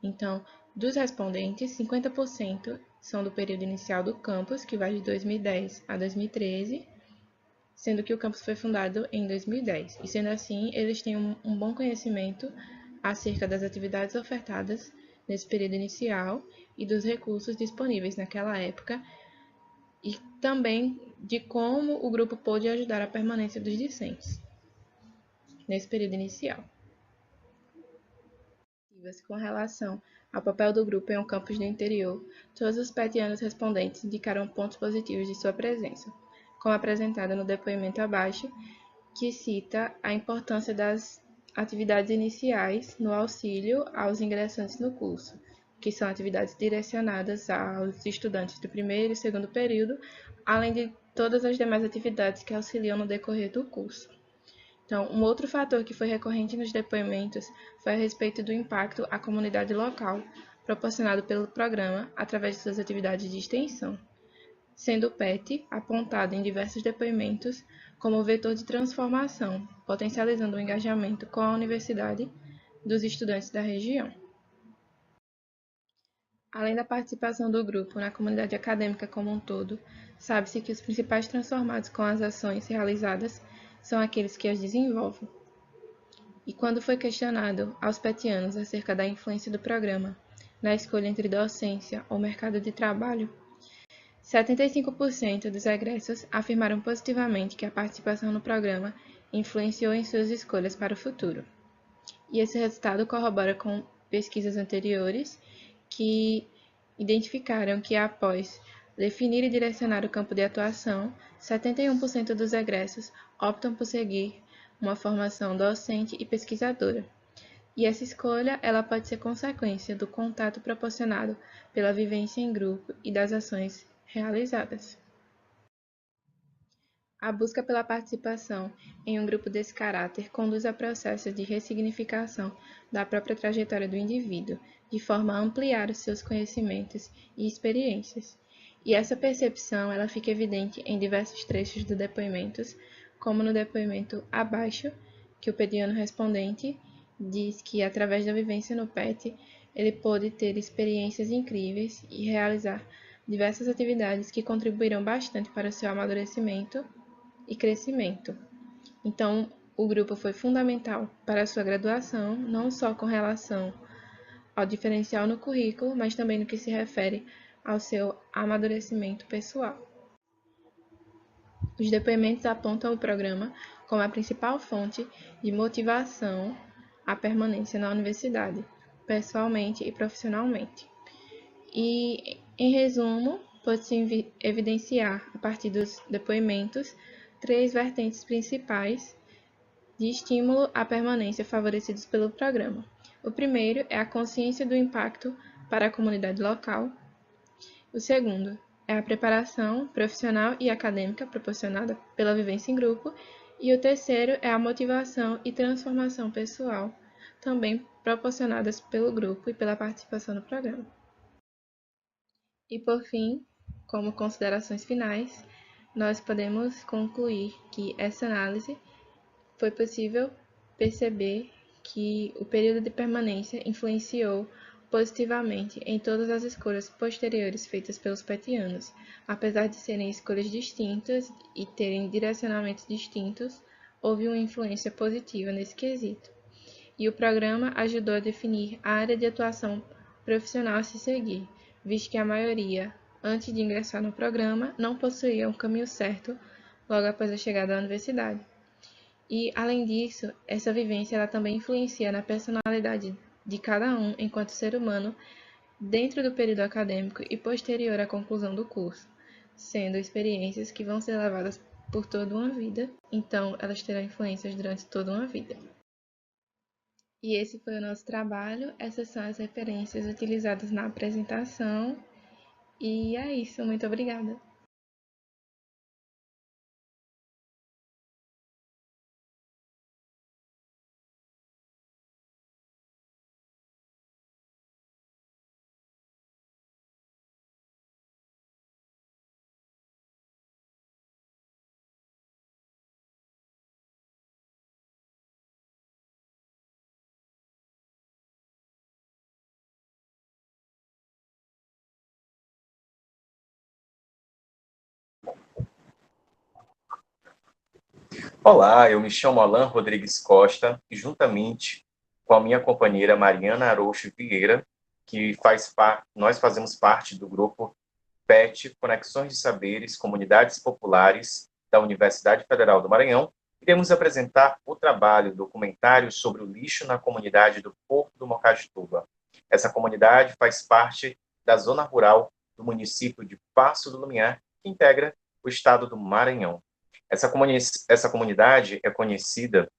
Então, dos respondentes, 50% são do período inicial do campus, que vai de 2010 a 2013, sendo que o campus foi fundado em 2010. E sendo assim, eles têm um bom conhecimento acerca das atividades ofertadas nesse período inicial e dos recursos disponíveis naquela época, e também de como o grupo pôde ajudar a permanência dos discentes nesse período inicial. Com relação ao papel do grupo em um campus do interior, todos os petianos respondentes indicaram pontos positivos de sua presença, como apresentado no depoimento abaixo, que cita a importância das atividades iniciais no auxílio aos ingressantes no curso, que são atividades direcionadas aos estudantes do primeiro e segundo período, além de todas as demais atividades que auxiliam no decorrer do curso. Então, um outro fator que foi recorrente nos depoimentos foi a respeito do impacto à comunidade local, proporcionado pelo programa através de suas atividades de extensão, sendo o PET apontado em diversos depoimentos como vetor de transformação, potencializando o engajamento com a universidade dos estudantes da região. Além da participação do grupo na comunidade acadêmica como um todo, sabe-se que os principais transformados com as ações realizadas são aqueles que as desenvolvem. E quando foi questionado aos petianos acerca da influência do programa na escolha entre docência ou mercado de trabalho, 75% dos egressos afirmaram positivamente que a participação no programa influenciou em suas escolhas para o futuro. E esse resultado corrobora com pesquisas anteriores que identificaram que, após definir e direcionar o campo de atuação, 71% dos egressos optam por seguir uma formação docente e pesquisadora. E essa escolha ela pode ser consequência do contato proporcionado pela vivência em grupo e das ações realizadas. A busca pela participação em um grupo desse caráter conduz a processos de ressignificação da própria trajetória do indivíduo, de forma a ampliar os seus conhecimentos e experiências. E essa percepção ela fica evidente em diversos trechos do depoimentos, como no depoimento abaixo, que o petiano respondente diz que, através da vivência no PET, ele pôde ter experiências incríveis e realizar diversas atividades que contribuíram bastante para o seu amadurecimento e crescimento. Então, o grupo foi fundamental para a sua graduação, não só com relação ao diferencial no currículo, mas também no que se refere ao seu amadurecimento pessoal. Os depoimentos apontam o programa como a principal fonte de motivação à permanência na universidade, pessoalmente e profissionalmente. E, em resumo, pode-se evidenciar, a partir dos depoimentos, 3 vertentes principais de estímulo à permanência favorecidos pelo programa. O primeiro é a consciência do impacto para a comunidade local. O segundo é a preparação profissional e acadêmica proporcionada pela vivência em grupo. E o terceiro é a motivação e transformação pessoal, também proporcionadas pelo grupo e pela participação no programa. E, por fim, como considerações finais, nós podemos concluir que essa análise foi possível perceber que o período de permanência influenciou positivamente em todas as escolhas posteriores feitas pelos petianos, apesar de serem escolhas distintas e terem direcionamentos distintos, houve uma influência positiva nesse quesito. E o programa ajudou a definir a área de atuação profissional a se seguir, visto que a maioria, antes de ingressar no programa, não possuía um caminho certo logo após a chegada à universidade. E, além disso, essa vivência ela também influencia na personalidade de cada um enquanto ser humano dentro do período acadêmico e posterior à conclusão do curso, sendo experiências que vão ser levadas por toda uma vida, então elas terão influências durante toda uma vida. E esse foi o nosso trabalho, essas são as referências utilizadas na apresentação, e é isso, muito obrigada. Olá, eu me chamo Alan Rodrigues Costa e juntamente com a minha companheira Mariana Aroucho Vieira, nós fazemos parte do grupo PET, Conexões de Saberes, Comunidades Populares da Universidade Federal do Maranhão, iremos apresentar o trabalho documentário sobre o lixo na comunidade do Porto do Mocajituba, Essa comunidade faz parte da zona rural do município de Paço do Lumiar, que integra o estado do Maranhão. Essa comunidade é conhecida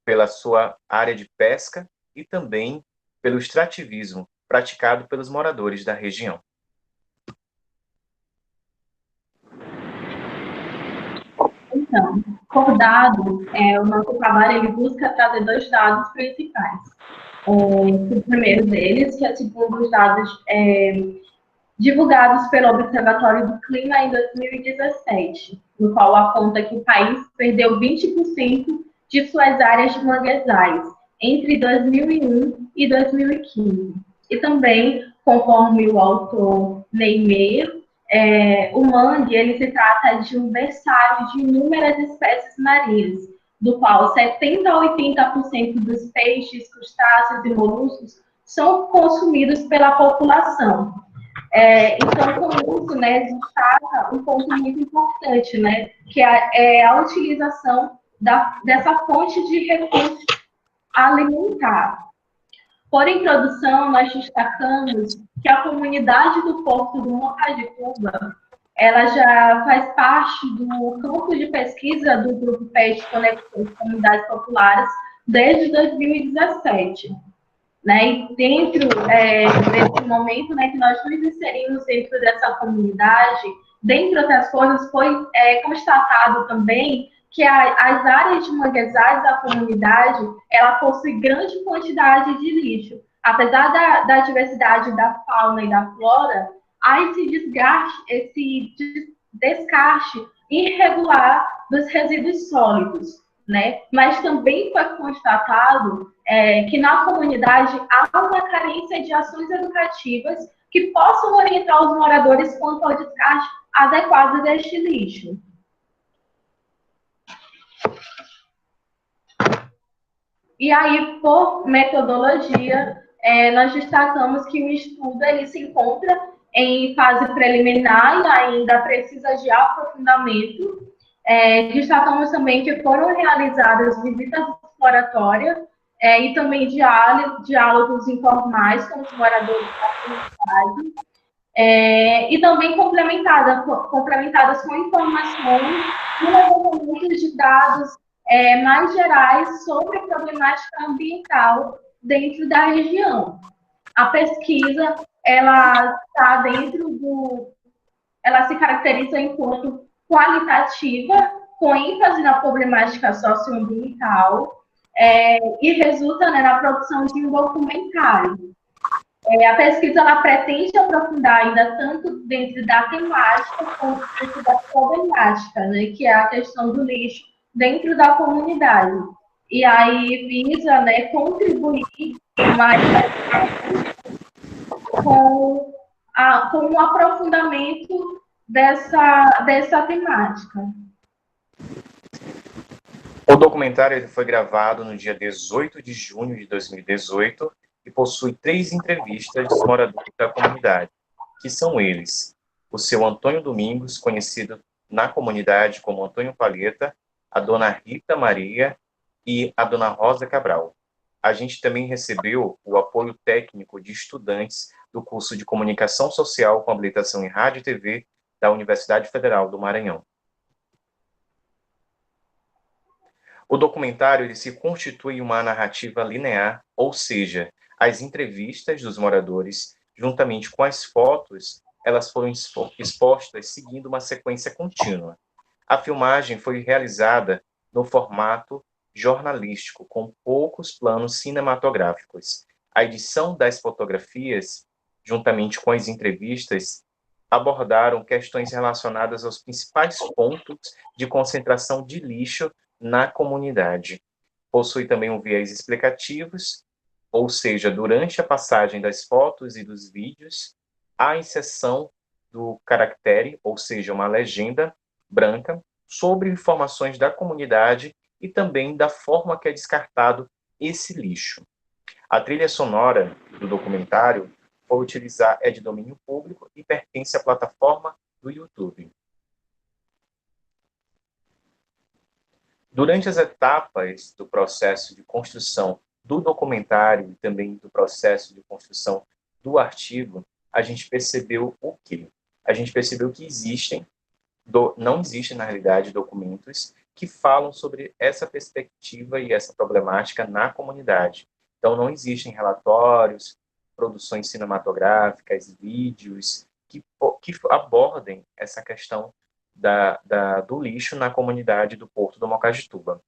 pela sua área de pesca e também pelo extrativismo praticado pelos moradores da região. Então, por dado, o nosso trabalho ele busca trazer dois dados principais. O primeiro deles, que é segundo os dados divulgados pelo Observatório do Clima em 2017, no qual aponta que o país perdeu 20% de suas áreas de manguezais entre 2001 e 2015. E também, conforme o autor Neymar, o mangue ele se trata de um berçário de inúmeras espécies marinhas, do qual 70 a 80% dos peixes, crustáceos e moluscos são consumidos pela população. Então, com isso, destaca um ponto muito importante, que é a utilização dessa fonte de recurso alimentar. Por introdução, nós destacamos que a comunidade do Porto do Mocajituba, ela já faz parte do campo de pesquisa do Grupo PET Conexões Comunidades Populares desde 2017. E dentro desse momento que nós nos inserimos dentro dessa comunidade, dentre outras coisas, foi constatado também que as áreas de manguezais da comunidade, ela possui grande quantidade de lixo. Apesar da diversidade da fauna e da flora, há esse descarte irregular dos resíduos sólidos. Mas também foi constatado que na comunidade há uma carência de ações educativas que possam orientar os moradores quanto ao descarte adequado deste lixo. E aí, por metodologia, nós destacamos que o estudo ele se encontra em fase preliminar e ainda precisa de aprofundamento. Destacamos também que foram realizadas visitas exploratórias e também diálogos informais com os moradores da comunidade, e também complementadas com informações e levantamentos de dados mais gerais sobre a problemática ambiental dentro da região. A pesquisa, ela está ela se caracteriza enquanto qualitativa, com ênfase na problemática socioambiental, e resulta na produção de um documentário. A pesquisa ela pretende aprofundar ainda tanto dentro da temática quanto dentro da problemática, que é a questão do lixo dentro da comunidade. E aí visa contribuir mais com o aprofundamento dessa temática. O documentário ele foi gravado no dia 18 de junho de 2018 e possui 3 entrevistas dos moradores da comunidade, que são eles: o seu Antônio Domingos, conhecido na comunidade como Antônio Palheta, a dona Rita Maria e a dona Rosa Cabral. A gente também recebeu o apoio técnico de estudantes do curso de Comunicação Social com habilitação em Rádio e TV da Universidade Federal do Maranhão. O documentário ele se constitui uma narrativa linear, ou seja, as entrevistas dos moradores, juntamente com as fotos, elas foram expostas seguindo uma sequência contínua. A filmagem foi realizada no formato jornalístico, com poucos planos cinematográficos. A edição das fotografias, juntamente com as entrevistas, abordaram questões relacionadas aos principais pontos de concentração de lixo na comunidade. Possui também um viés explicativos, ou seja, durante a passagem das fotos e dos vídeos, há inserção do caractere, ou seja, uma legenda branca, sobre informações da comunidade e também da forma que é descartado esse lixo. A trilha sonora do documentário é de domínio público e pertence à plataforma do YouTube. Durante as etapas do processo de construção do documentário e também do processo de construção do artigo, a gente percebeu o quê? A gente percebeu que não existem, na realidade, documentos que falam sobre essa perspectiva e essa problemática na comunidade. Então, não existem relatórios, produções cinematográficas, vídeos que abordem essa questão do lixo na comunidade do Porto do Mocajituba.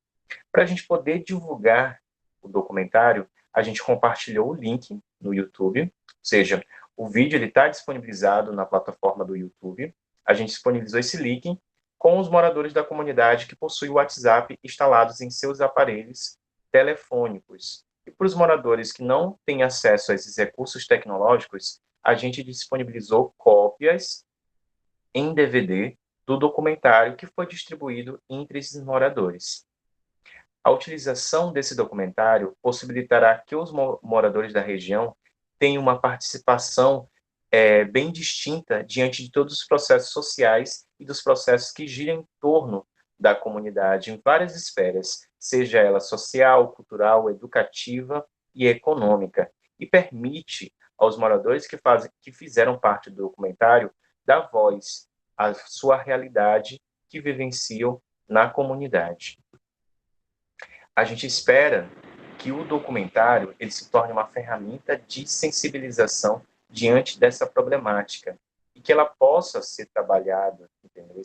Para a gente poder divulgar o documentário, a gente compartilhou o link no YouTube, ou seja, o vídeo está disponibilizado na plataforma do YouTube. A gente disponibilizou esse link com os moradores da comunidade que possuem o WhatsApp instalados em seus aparelhos telefônicos. E para os moradores que não têm acesso a esses recursos tecnológicos, a gente disponibilizou cópias em DVD do documentário que foi distribuído entre esses moradores. A utilização desse documentário possibilitará que os moradores da região tenham uma participação bem distinta diante de todos os processos sociais e dos processos que giram em torno da comunidade em várias esferas, seja ela social, cultural, educativa e econômica, e permite aos moradores que fizeram parte do documentário dar voz à sua realidade que vivenciam na comunidade. A gente espera que o documentário ele se torne uma ferramenta de sensibilização diante dessa problemática e que ela possa ser trabalhada, entendeu?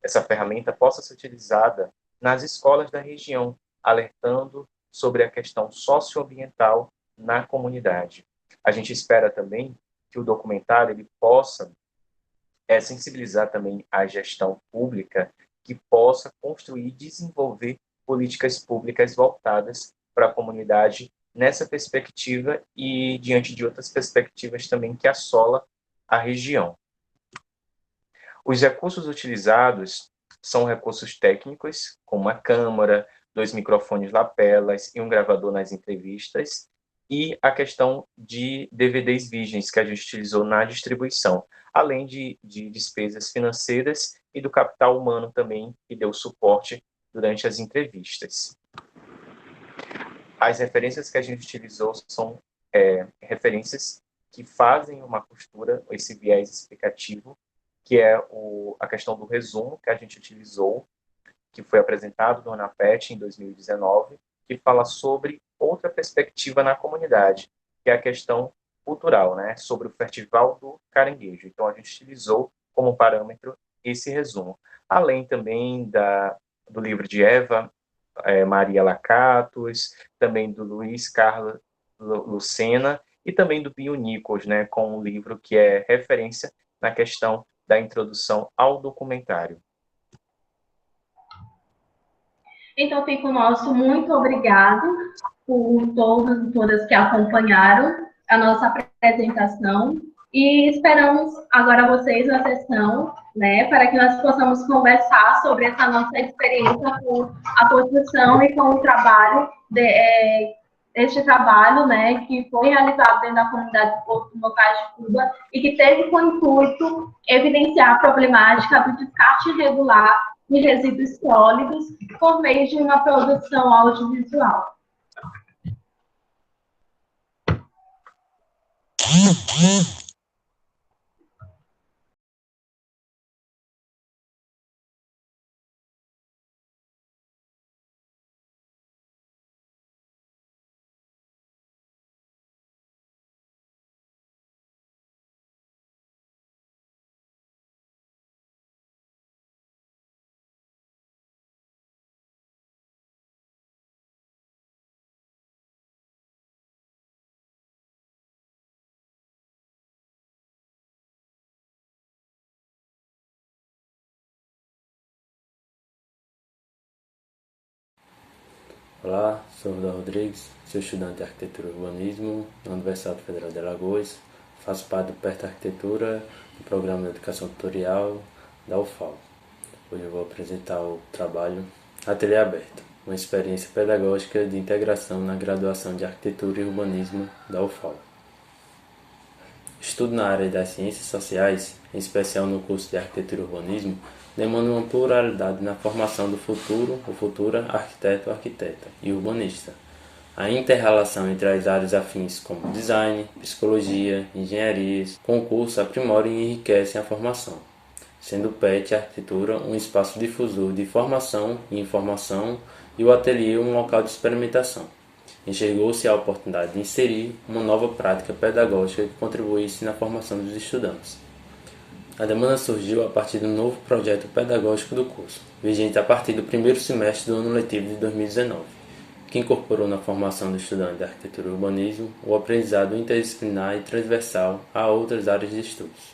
Essa ferramenta possa ser utilizada nas escolas da região, alertando sobre a questão socioambiental na comunidade. A gente espera também que o documentário ele possa sensibilizar também a gestão pública, que possa construir e desenvolver políticas públicas voltadas para a comunidade nessa perspectiva e diante de outras perspectivas também que assola a região. Os recursos utilizados são recursos técnicos, como a câmera, 2 microfones lapelas e um gravador nas entrevistas, e a questão de DVDs virgens que a gente utilizou na distribuição, além de despesas financeiras e do capital humano também, que deu suporte durante as entrevistas. As referências que a gente utilizou são referências que fazem uma costura, esse viés explicativo, que é a questão do resumo que a gente utilizou, que foi apresentado no ANAPET em 2019, que fala sobre outra perspectiva na comunidade, que é a questão cultural, né, sobre o Festival do Caranguejo. Então, a gente utilizou como parâmetro esse resumo. Além também do livro de Eva Maria Lacatos, também do Luiz Carlos Lucena e também do Pio Nichols, né, com um livro que é referência na questão da introdução ao documentário. Então, fica o nosso muito obrigado por todos e todas que acompanharam a nossa apresentação e esperamos agora vocês na sessão, né, para que nós possamos conversar sobre essa nossa experiência com a construção e com o trabalho este trabalho, né, que foi realizado dentro da comunidade do Porto do Mocajituba e que teve como intuito evidenciar a problemática do descarte irregular de resíduos sólidos por meio de uma produção audiovisual. Olá, sou Rodolfo Rodrigues, sou estudante de Arquitetura e Urbanismo na Universidade Federal de Alagoas, faço parte do PET Arquitetura, do Programa de Educação Tutorial da UFAL. Hoje eu vou apresentar o trabalho Ateliê Aberto, uma experiência pedagógica de integração na graduação de Arquitetura e Urbanismo da UFAL. Estudo na área das ciências sociais, em especial no curso de Arquitetura e Urbanismo, demanda uma pluralidade na formação do futuro ou futura arquiteto, arquiteta e urbanista, a inter-relação entre as áreas afins como design, psicologia, engenharias, concurso aprimoram e enriquecem a formação, sendo o PET, a arquitetura, um espaço difusor de formação e informação e o ateliê um local de experimentação. Enxergou-se a oportunidade de inserir uma nova prática pedagógica que contribuísse na formação dos estudantes. A demanda surgiu a partir do novo projeto pedagógico do curso, vigente a partir do primeiro semestre do ano letivo de 2019, que incorporou na formação do estudante de arquitetura e urbanismo o aprendizado interdisciplinar e transversal a outras áreas de estudos.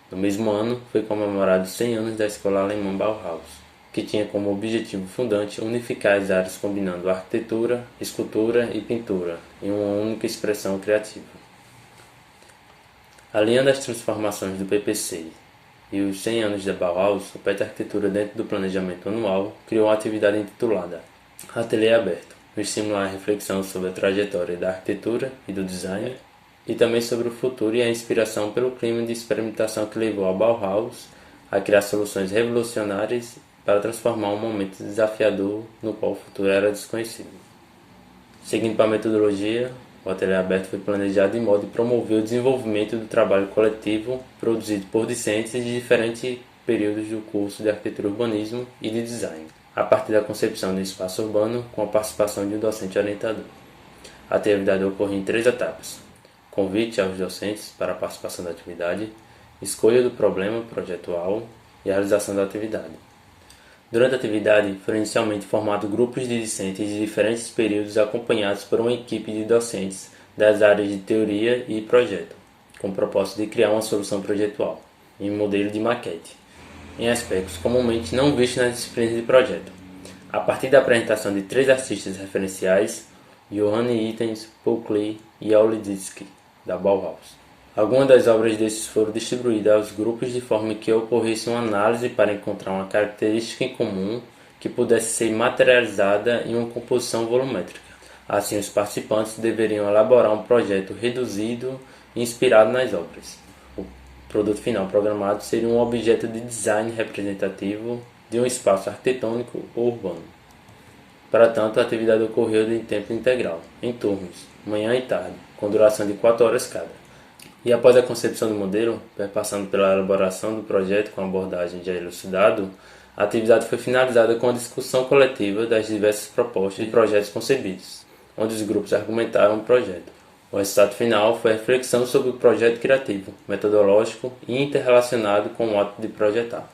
No mesmo ano, foi comemorado 100 anos da Escola Alemã Bauhaus, que tinha como objetivo fundante unificar as áreas combinando arquitetura, escultura e pintura em uma única expressão criativa. Alinhando as transformações do PPC e os 100 anos da Bauhaus, o PET Arquitetura, dentro do planejamento anual, criou uma atividade intitulada Ateliê Aberto, no estimular a reflexão sobre a trajetória da arquitetura e do design, e também sobre o futuro e a inspiração pelo clima de experimentação que levou a Bauhaus a criar soluções revolucionárias para transformar um momento desafiador no qual o futuro era desconhecido. Seguindo para a metodologia, o Ateliê Aberto foi planejado de modo a promover o desenvolvimento do trabalho coletivo produzido por discentes de diferentes períodos do curso de Arquitetura e Urbanismo e de Design, a partir da concepção do espaço urbano com a participação de um docente orientador. A atividade ocorreu em 3 etapas: convite aos docentes para a participação da atividade, escolha do problema projetual e a realização da atividade. Durante a atividade, foram inicialmente formados grupos de discentes de diferentes períodos acompanhados por uma equipe de docentes das áreas de teoria e projeto, com o propósito de criar uma solução projetual, em um modelo de maquete, em aspectos comumente não vistos nas disciplinas de projeto. A partir da apresentação de 3 artistas referenciais, Johann Itten, Paul Klee e Auli Ditsky, da Bauhaus. Algumas das obras desses foram distribuídas aos grupos de forma que ocorresse uma análise para encontrar uma característica em comum que pudesse ser materializada em uma composição volumétrica. Assim, os participantes deveriam elaborar um projeto reduzido e inspirado nas obras. O produto final programado seria um objeto de design representativo de um espaço arquitetônico ou urbano. Para tanto, a atividade ocorreu em tempo integral, em turnos, manhã e tarde, com duração de 4 horas cada. E após a concepção do modelo, passando pela elaboração do projeto com abordagem já elucidado, a atividade foi finalizada com a discussão coletiva das diversas propostas e projetos concebidos, onde os grupos argumentaram o projeto. O resultado final foi a reflexão sobre o projeto criativo, metodológico e interrelacionado com o ato de projetar.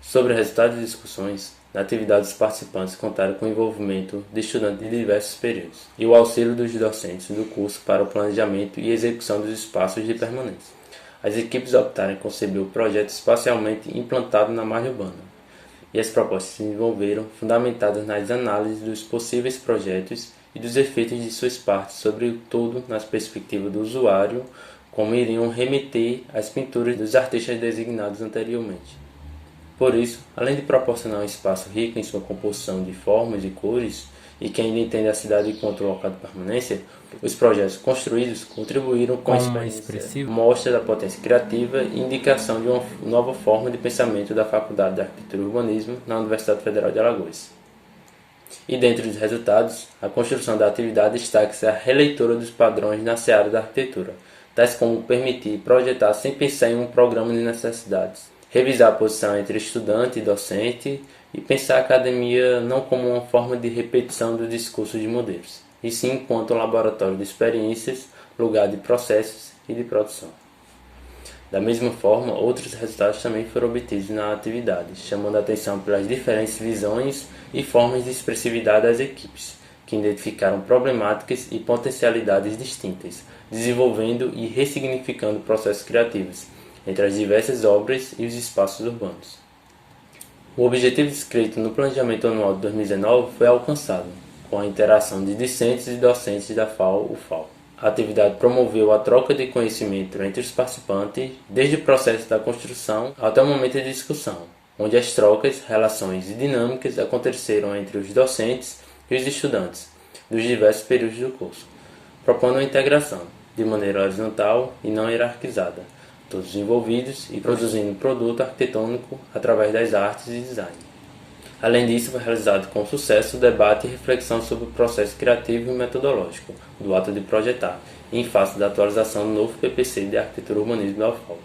Sobre o resultado das discussões, na atividade os participantes contaram com o envolvimento de estudantes de diversos períodos e o auxílio dos docentes do curso para o planejamento e execução dos espaços de permanência. As equipes optaram em conceber o projeto espacialmente implantado na malha urbana, e as propostas se desenvolveram fundamentadas nas análises dos possíveis projetos e dos efeitos de suas partes, sobretudo nas perspectivas do usuário, como iriam remeter às pinturas dos artistas designados anteriormente. Por isso, além de proporcionar um espaço rico em sua composição de formas e cores, e que ainda entende a cidade enquanto local de permanência, os projetos construídos contribuíram com a experiência, mostra da potência criativa e indicação de uma nova forma de pensamento da Faculdade de Arquitetura e Urbanismo na Universidade Federal de Alagoas. E dentre os resultados, a construção da atividade destaca-se a releitura dos padrões na seara da arquitetura, tais como permitir projetar sem pensar em um programa de necessidades, revisar a posição entre estudante e docente e pensar a academia não como uma forma de repetição dos discursos de modelos, e sim enquanto um laboratório de experiências, lugar de processos e de produção. Da mesma forma, outros resultados também foram obtidos na atividade, chamando a atenção pelas diferentes visões e formas de expressividade das equipes, que identificaram problemáticas e potencialidades distintas, desenvolvendo e ressignificando processos criativos entre as diversas obras e os espaços urbanos. O objetivo descrito no Planejamento Anual de 2019 foi alcançado, com a interação de discentes e docentes da FAO-UFAL. A atividade promoveu a troca de conhecimento entre os participantes, desde o processo da construção até o momento de discussão, onde as trocas, relações e dinâmicas aconteceram entre os docentes e os estudantes dos diversos períodos do curso, propondo uma integração, de maneira horizontal e não hierarquizada, todos envolvidos e produzindo um produto arquitetônico através das artes e design. Além disso, foi realizado com sucesso o debate e reflexão sobre o processo criativo e metodológico do ato de projetar, em face da atualização do novo PPC de Arquitetura e Urbanismo da UFAL.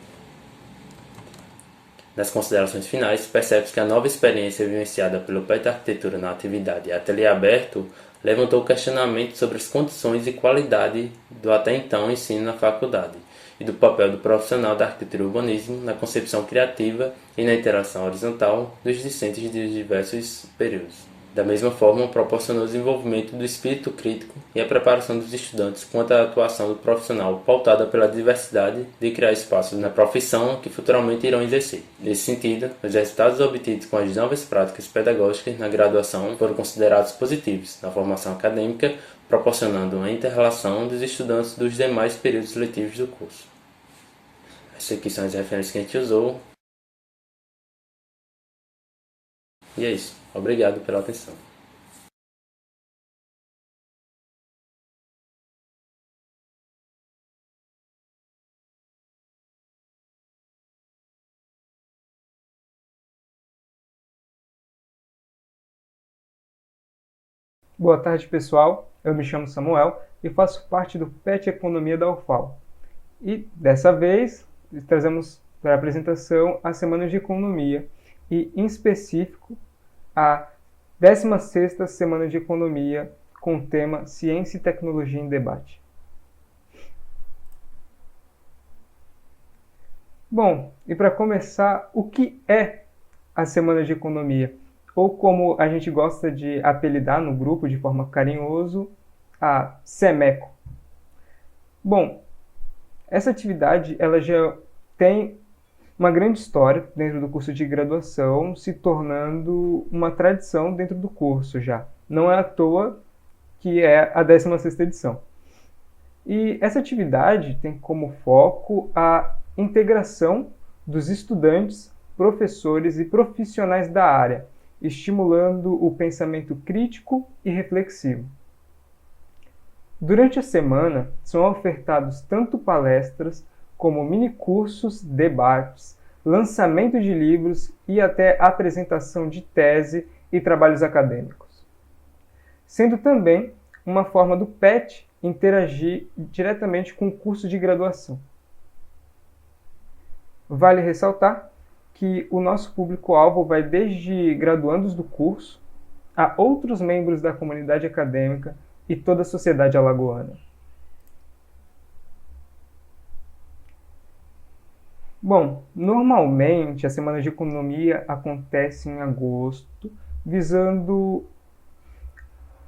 Nas considerações finais, percebe-se que a nova experiência vivenciada pelo PET Arquitetura na atividade Ateliê Aberto levantou questionamento sobre as condições e qualidade do até então ensino na faculdade e do papel do profissional da arquitetura e urbanismo na concepção criativa e na interação horizontal dos discentes de diversos períodos. Da mesma forma, proporcionou o desenvolvimento do espírito crítico e a preparação dos estudantes quanto à atuação do profissional pautada pela diversidade de criar espaços na profissão que futuramente irão exercer. Nesse sentido, os resultados obtidos com as novas práticas pedagógicas na graduação foram considerados positivos na formação acadêmica, proporcionando uma inter-relação dos estudantes dos demais períodos letivos do curso. Essas aqui são as referências que a gente usou. E é isso. Obrigado pela atenção. Boa tarde, pessoal. Eu me chamo Samuel e faço parte do PET Economia da UFAL. E, dessa vez, trazemos para a apresentação a Semana de Economia e, em específico, a 16ª Semana de Economia com o tema Ciência e Tecnologia em Debate. Bom, e para começar, o que é a Semana de Economia? Ou como a gente gosta de apelidar no grupo de forma carinhoso, a SEMECO. Bom, essa atividade ela já tem uma grande história dentro do curso de graduação, se tornando uma tradição dentro do curso já. Não é à toa que é a 16ª edição. E essa atividade tem como foco a integração dos estudantes, professores e profissionais da área, estimulando o pensamento crítico e reflexivo. Durante a semana, são ofertados tanto palestras como minicursos, debates, lançamento de livros e até apresentação de tese e trabalhos acadêmicos. Sendo também uma forma do PET interagir diretamente com o curso de graduação. Vale ressaltar que o nosso público-alvo vai desde graduandos do curso a outros membros da comunidade acadêmica e toda a sociedade alagoana. Bom, normalmente a Semana de Economia acontece em agosto, visando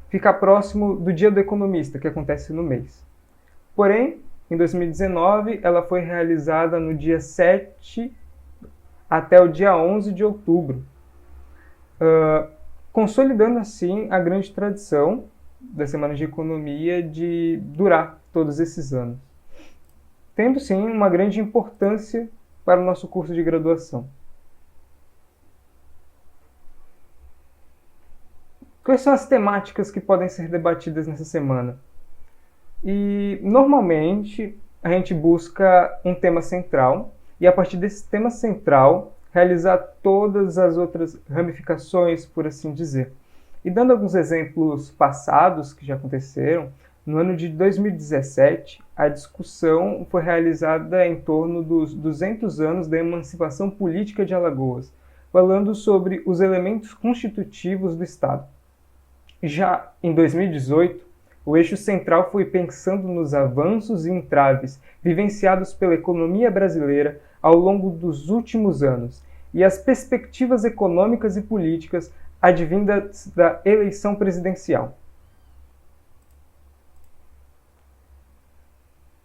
ficar próximo do Dia do Economista, que acontece no mês. Porém, em 2019, ela foi realizada no dia 7 até o dia 11 de outubro, consolidando assim a grande tradição da Semana de Economia de durar todos esses anos, tendo sim uma grande importância para o nosso curso de graduação. Quais são as temáticas que podem ser debatidas nessa semana? E, normalmente, a gente busca um tema central e, a partir desse tema central, realizar todas as outras ramificações, por assim dizer. E dando alguns exemplos passados que já aconteceram, no ano de 2017, a discussão foi realizada em torno dos 200 anos da emancipação política de Alagoas, falando sobre os elementos constitutivos do Estado. Já em 2018, o eixo central foi pensando nos avanços e entraves vivenciados pela economia brasileira ao longo dos últimos anos e as perspectivas econômicas e políticas advindas da eleição presidencial.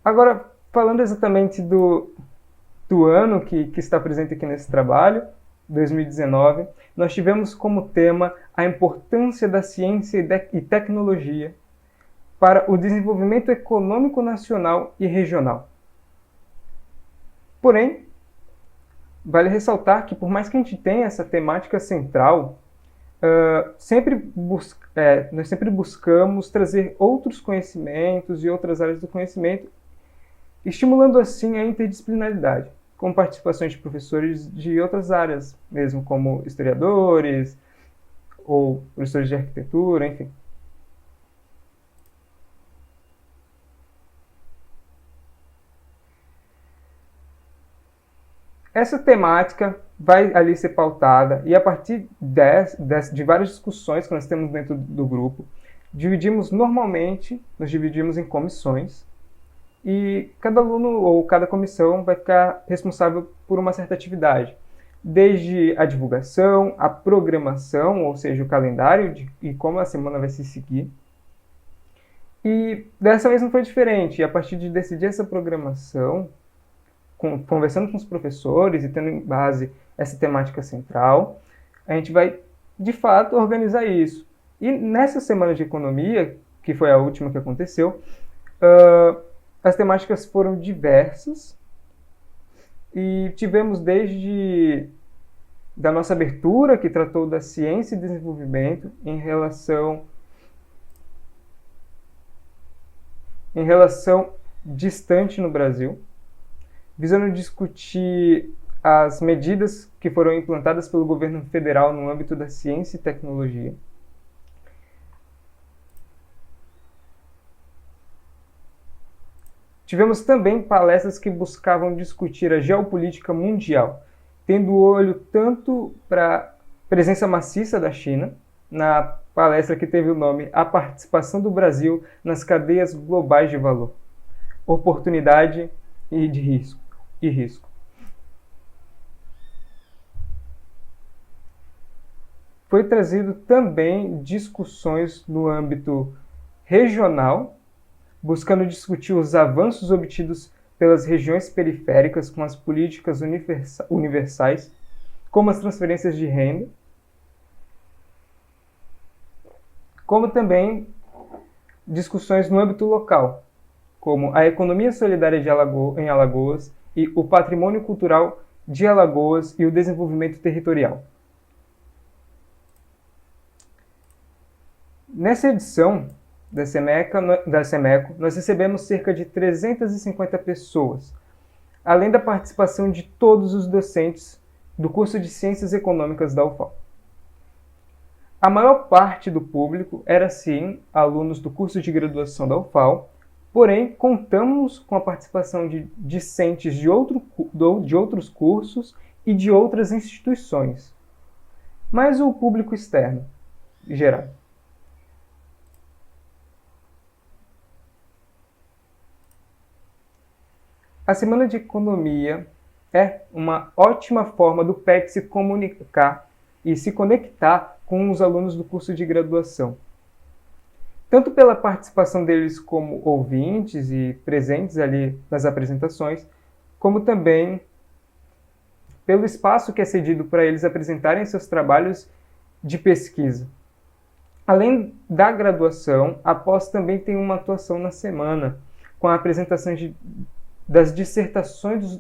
Agora, falando exatamente do ano que está presente aqui nesse trabalho, 2019, nós tivemos como tema a importância da ciência e tecnologia para o desenvolvimento econômico nacional e regional. Porém, vale ressaltar que por mais que a gente tenha essa temática central, nós sempre buscamos trazer outros conhecimentos e outras áreas do conhecimento, estimulando assim a interdisciplinaridade, com participações de professores de outras áreas, mesmo como historiadores, ou professores de arquitetura, enfim. Essa temática vai ali ser pautada e a partir de várias discussões que nós temos dentro do grupo, nos dividimos em comissões e cada aluno ou cada comissão vai ficar responsável por uma certa atividade, desde a divulgação, a programação, ou seja, o calendário e como a semana vai se seguir. E dessa vez não foi diferente, e a partir de decidir essa programação, conversando com os professores e tendo em base essa temática central, a gente vai, de fato, organizar isso. E nessa semana de economia, que foi a última que aconteceu, as temáticas foram diversas e tivemos desde da nossa abertura, que tratou da ciência e desenvolvimento em relação distante no Brasil, visando discutir as medidas que foram implantadas pelo governo federal no âmbito da ciência e tecnologia. Tivemos também palestras que buscavam discutir a geopolítica mundial, tendo olho tanto para a presença maciça da China, na palestra que teve o nome A Participação do Brasil nas Cadeias Globais de Valor, Oportunidade e Risco. Foi trazido também discussões no âmbito regional, buscando discutir os avanços obtidos pelas regiões periféricas com as políticas universais, como as transferências de renda, como também discussões no âmbito local, como a economia solidária em Alagoas e o patrimônio cultural de Alagoas e o desenvolvimento territorial. Nessa edição da SEMECO, nós recebemos cerca de 350 pessoas, além da participação de todos os docentes do curso de Ciências Econômicas da UFAL. A maior parte do público era, sim, alunos do curso de graduação da UFAL, porém, contamos com a participação de discentes de outros cursos e de outras instituições, mas o público externo, geral. A Semana de Economia é uma ótima forma do PET se comunicar e se conectar com os alunos do curso de graduação. Tanto pela participação deles como ouvintes e presentes ali nas apresentações, como também pelo espaço que é cedido para eles apresentarem seus trabalhos de pesquisa. Além da graduação, a pós também tem uma atuação na semana, com a apresentação das dissertações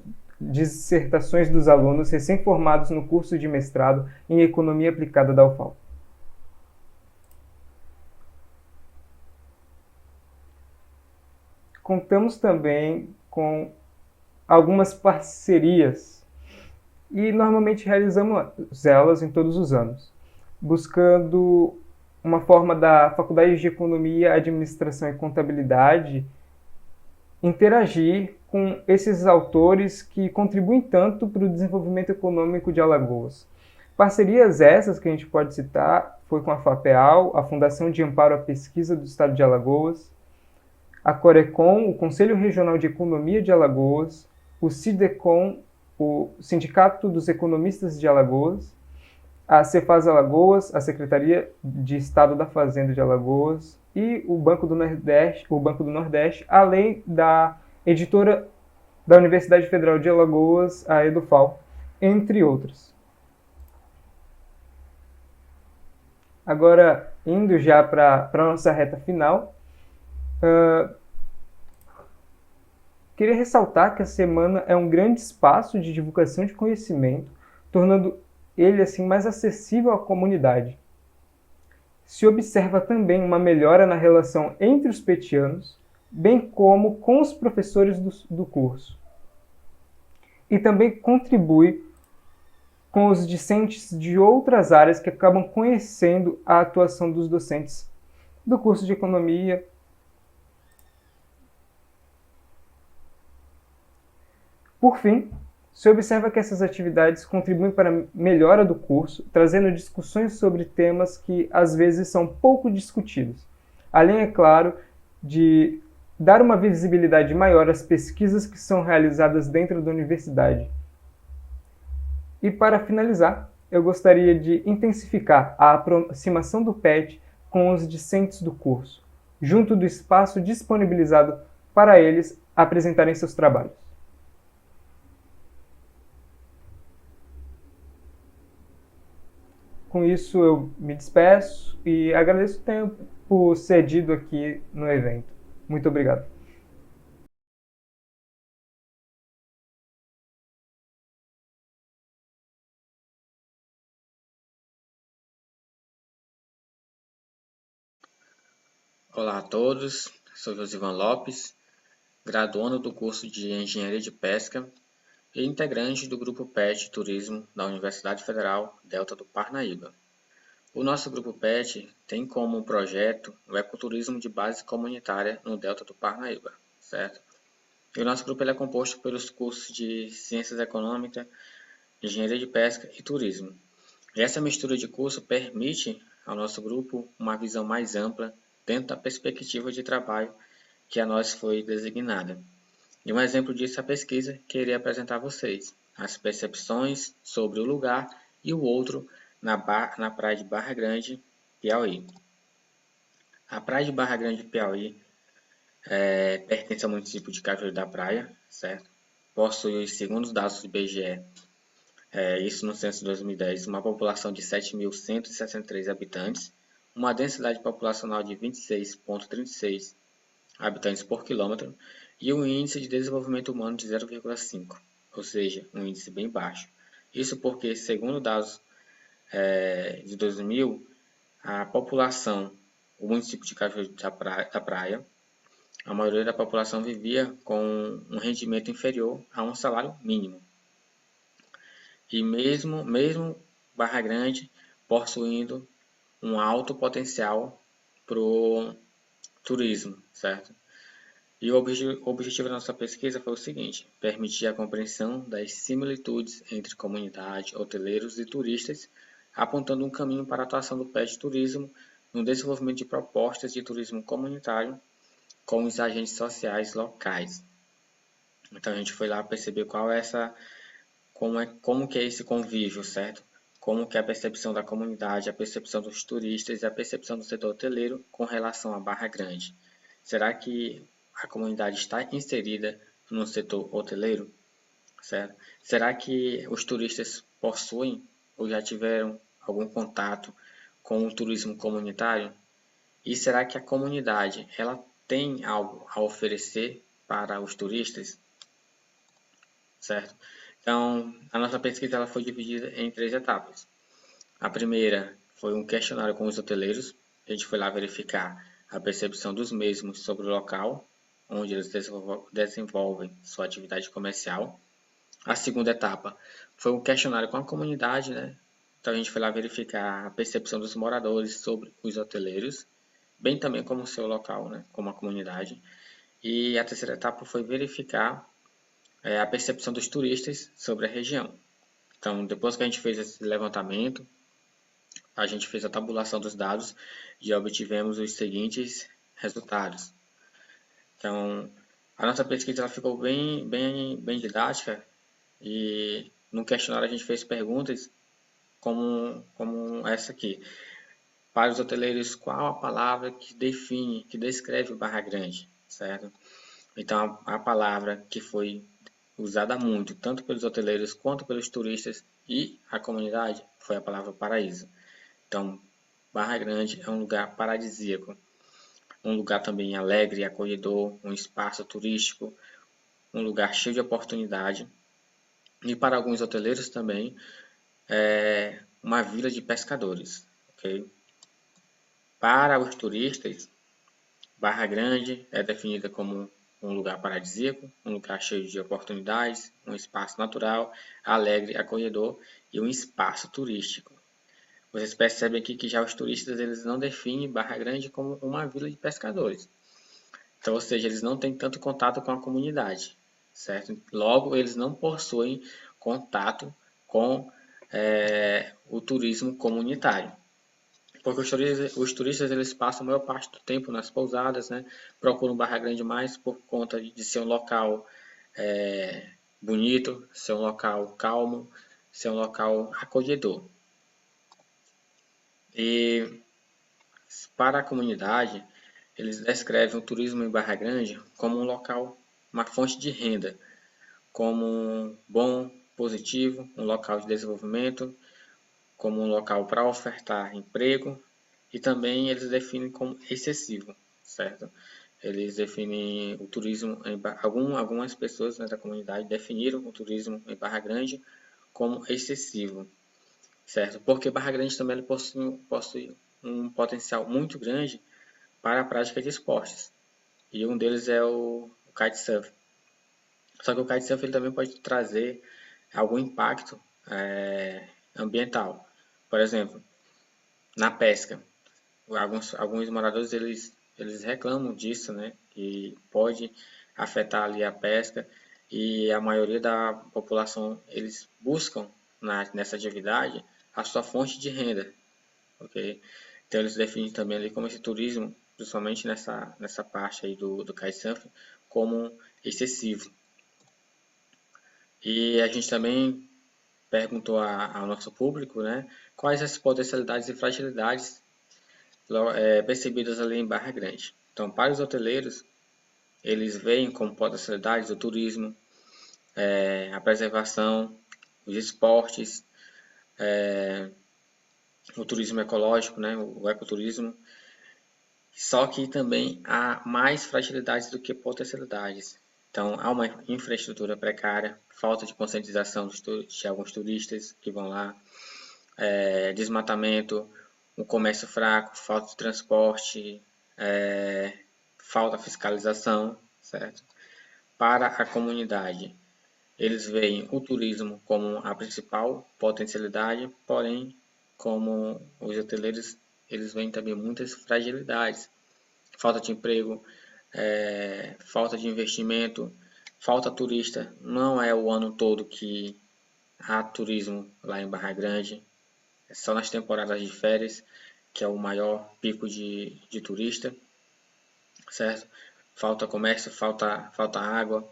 dos alunos recém-formados no curso de mestrado em Economia Aplicada da UFAL. Contamos também com algumas parcerias e normalmente realizamos elas em todos os anos, buscando uma forma da Faculdade de Economia, Administração e Contabilidade interagir com esses autores que contribuem tanto para o desenvolvimento econômico de Alagoas. Parcerias essas que a gente pode citar foi com a FAPEAL, a Fundação de Amparo à Pesquisa do Estado de Alagoas, a Corecon, o Conselho Regional de Economia de Alagoas, o SIDECOM, o Sindicato dos Economistas de Alagoas, a Cefaz Alagoas, a Secretaria de Estado da Fazenda de Alagoas e o Banco do Nordeste, além da editora da Universidade Federal de Alagoas, a EduFal, entre outras. Agora, indo já para a nossa reta final, queria ressaltar que a semana é um grande espaço de divulgação de conhecimento, tornando ele assim mais acessível à comunidade. Se observa também uma melhora na relação entre os petianos, bem como com os professores do curso. E também contribui com os discentes de outras áreas que acabam conhecendo a atuação dos docentes do curso de Economia. Por fim, se observa que essas atividades contribuem para a melhora do curso, trazendo discussões sobre temas que às vezes são pouco discutidos. Além, é claro, de dar uma visibilidade maior às pesquisas que são realizadas dentro da universidade. E para finalizar, eu gostaria de intensificar a aproximação do PET com os discentes do curso, junto do espaço disponibilizado para eles apresentarem seus trabalhos. Com isso, eu me despeço e agradeço o tempo cedido aqui no evento. Muito obrigado. Olá a todos, sou Josivan Lopes, graduando do curso de Engenharia de Pesca e integrante do Grupo PET Turismo da Universidade Federal Delta do Parnaíba. O nosso Grupo PET tem como projeto o ecoturismo de base comunitária no Delta do Parnaíba, certo? E o nosso grupo é composto pelos cursos de Ciências Econômicas, Engenharia de Pesca e Turismo. E essa mistura de curso permite ao nosso grupo uma visão mais ampla dentro da perspectiva de trabalho que a nós foi designada. E um exemplo disso é a pesquisa que irei apresentar a vocês, as percepções sobre o lugar e o outro na praia de Barra Grande, Piauí. A praia de Barra Grande, Piauí, pertence ao município de Cajueiro da Praia, certo? Possui, segundo os dados do IBGE, isso no censo de 2010, uma população de 7.163 habitantes, uma densidade populacional de 26,36 habitantes por quilômetro e um índice de desenvolvimento humano de 0,5, ou seja, um índice bem baixo. Isso porque, segundo dados de 2000, a população, o município de Cajueiro da Praia, a maioria da população vivia com um rendimento inferior a um salário mínimo. E mesmo Barra Grande possuindo um alto potencial para o turismo, certo? E o objetivo da nossa pesquisa foi o seguinte: permitir a compreensão das similitudes entre comunidade, hoteleiros e turistas, apontando um caminho para a atuação do PET Turismo no desenvolvimento de propostas de turismo comunitário com os agentes sociais locais. Então a gente foi lá perceber como que é esse convívio, certo? Como que é a percepção da comunidade, a percepção dos turistas e a percepção do setor hoteleiro com relação à Barra Grande. Será que a comunidade está inserida no setor hoteleiro? Certo? Será que os turistas possuem ou já tiveram algum contato com o turismo comunitário? E será que a comunidade ela tem algo a oferecer para os turistas? Certo? Então, a nossa pesquisa ela foi dividida em 3 etapas. A primeira foi um questionário com os hoteleiros. A gente foi lá verificar a percepção dos mesmos sobre o local onde eles desenvolvem sua atividade comercial. A segunda etapa foi um questionário com a comunidade, né? Então a gente foi lá verificar a percepção dos moradores sobre os hoteleiros, bem também como o seu local, né? Como a comunidade. E a terceira etapa foi verificar a percepção dos turistas sobre a região. Então, depois que a gente fez esse levantamento, a gente fez a tabulação dos dados e obtivemos os seguintes resultados. Então, a nossa pesquisa ela ficou bem didática e no questionário a gente fez perguntas como essa aqui. Para os hoteleiros, qual a palavra que define, que descreve o Barra Grande, certo? Então, a palavra que foi usada muito, tanto pelos hoteleiros quanto pelos turistas e a comunidade, foi a palavra paraíso. Então, Barra Grande é um lugar paradisíaco, um lugar também alegre e acolhedor, um espaço turístico, um lugar cheio de oportunidade. E para alguns hoteleiros também, é uma vila de pescadores. Okay? Para os turistas, Barra Grande é definida como um lugar paradisíaco, um lugar cheio de oportunidades, um espaço natural, alegre, acolhedor e um espaço turístico. Vocês percebem aqui que já os turistas eles não definem Barra Grande como uma vila de pescadores. Então, ou seja, eles não têm tanto contato com a comunidade, certo? Logo, eles não possuem contato com o turismo comunitário. Porque os turistas eles passam a maior parte do tempo nas pousadas, né? Procuram Barra Grande mais por conta de ser um local bonito, ser um local calmo, ser um local acolhedor. E para a comunidade, eles descrevem o turismo em Barra Grande como um local, uma fonte de renda, como um bom, positivo, um local de desenvolvimento, como um local para ofertar emprego, e também eles definem como excessivo, certo? Eles definem o turismo, algumas pessoas da comunidade definiram o turismo em Barra Grande como excessivo, certo? Porque Barra Grande também possui um potencial muito grande para a prática de esportes, e um deles é o kitesurf. Só que o kitesurf ele também pode trazer algum impacto ambiental. Por exemplo, na pesca, alguns moradores eles reclamam disso, né? Que pode afetar ali a pesca, e a maioria da população eles buscam nessa atividade a sua fonte de renda, ok? Então eles definem também ali como esse turismo, principalmente nessa parte aí do kitesurf, como excessivo. E a gente também perguntou ao nosso público, né, quais as potencialidades e fragilidades percebidas ali em Barra Grande. Então, para os hoteleiros, eles veem como potencialidades o turismo, a preservação, os esportes, o turismo ecológico, né, o ecoturismo. Só que também há mais fragilidades do que potencialidades. Então, há uma infraestrutura precária, falta de conscientização de alguns turistas que vão lá, desmatamento, um comércio fraco, falta de transporte, falta de fiscalização, certo? Para a comunidade, eles veem o turismo como a principal potencialidade, porém, como os hoteleiros, eles veem também muitas fragilidades. Falta de emprego, falta de investimento, falta turista. Não é o ano todo que há turismo lá em Barra Grande. É só nas temporadas de férias, que é o maior pico de turista, certo? Falta comércio, falta água,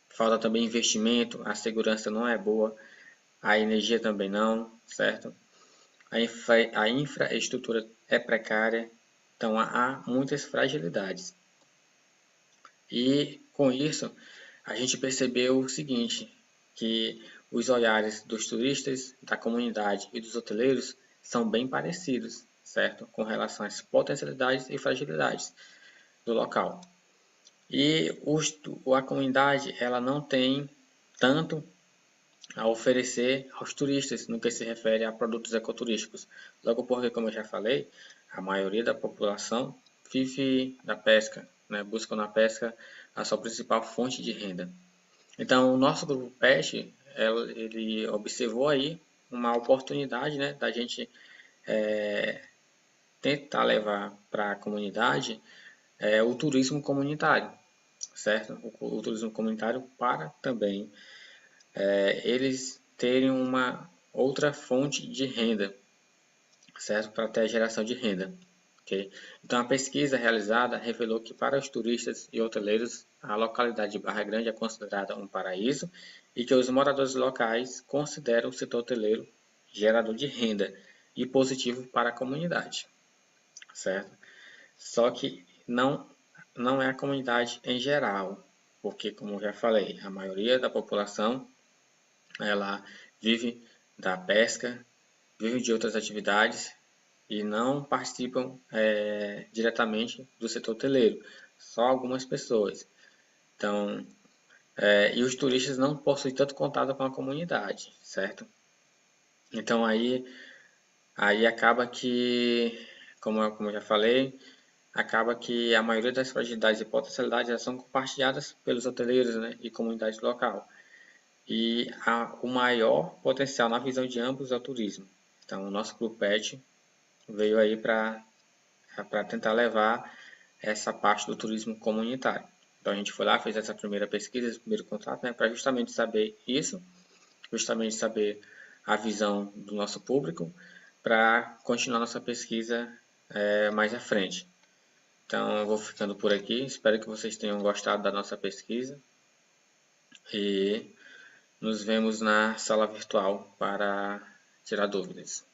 falta também investimento, a segurança não é boa, a energia também não, certo? A infraestrutura é precária, então há muitas fragilidades. E com isso, a gente percebeu o seguinte, que os olhares dos turistas, da comunidade e dos hoteleiros são bem parecidos, certo? Com relação às potencialidades e fragilidades do local. E a comunidade ela não tem tanto a oferecer aos turistas no que se refere a produtos ecoturísticos. Logo porque, como eu já falei, a maioria da população vive da pesca, né? Busca na pesca a sua principal fonte de renda. Então, o nosso grupo PET, ele observou aí uma oportunidade, né, da gente tentar levar para a comunidade o turismo comunitário, certo? O turismo comunitário para também eles terem uma outra fonte de renda, certo? Para ter a geração de renda. Okay? Então, a pesquisa realizada revelou que para os turistas e hoteleiros, a localidade de Barra Grande é considerada um paraíso e que os moradores locais consideram o setor hoteleiro gerador de renda e positivo para a comunidade, certo? Só que não é a comunidade em geral, porque, como eu já falei, a maioria da população ela vive da pesca, vive de outras atividades e não participam diretamente do setor hoteleiro, só algumas pessoas. Então, e os turistas não possuem tanto contato com a comunidade, certo? Então aí acaba que, como eu já falei, acaba que a maioria das fragilidades e potencialidades elas são compartilhadas pelos hoteleiros, né, e comunidade local. E o maior potencial na visão de ambos é o turismo. Então, o nosso Grupo PET veio aí para tentar levar essa parte do turismo comunitário. Então, a gente foi lá, fez essa primeira pesquisa, esse primeiro contato, né, para justamente saber isso, justamente saber a visão do nosso público, para continuar nossa pesquisa mais à frente. Então, eu vou ficando por aqui. Espero que vocês tenham gostado da nossa pesquisa. E nos vemos na sala virtual para tirar dúvidas.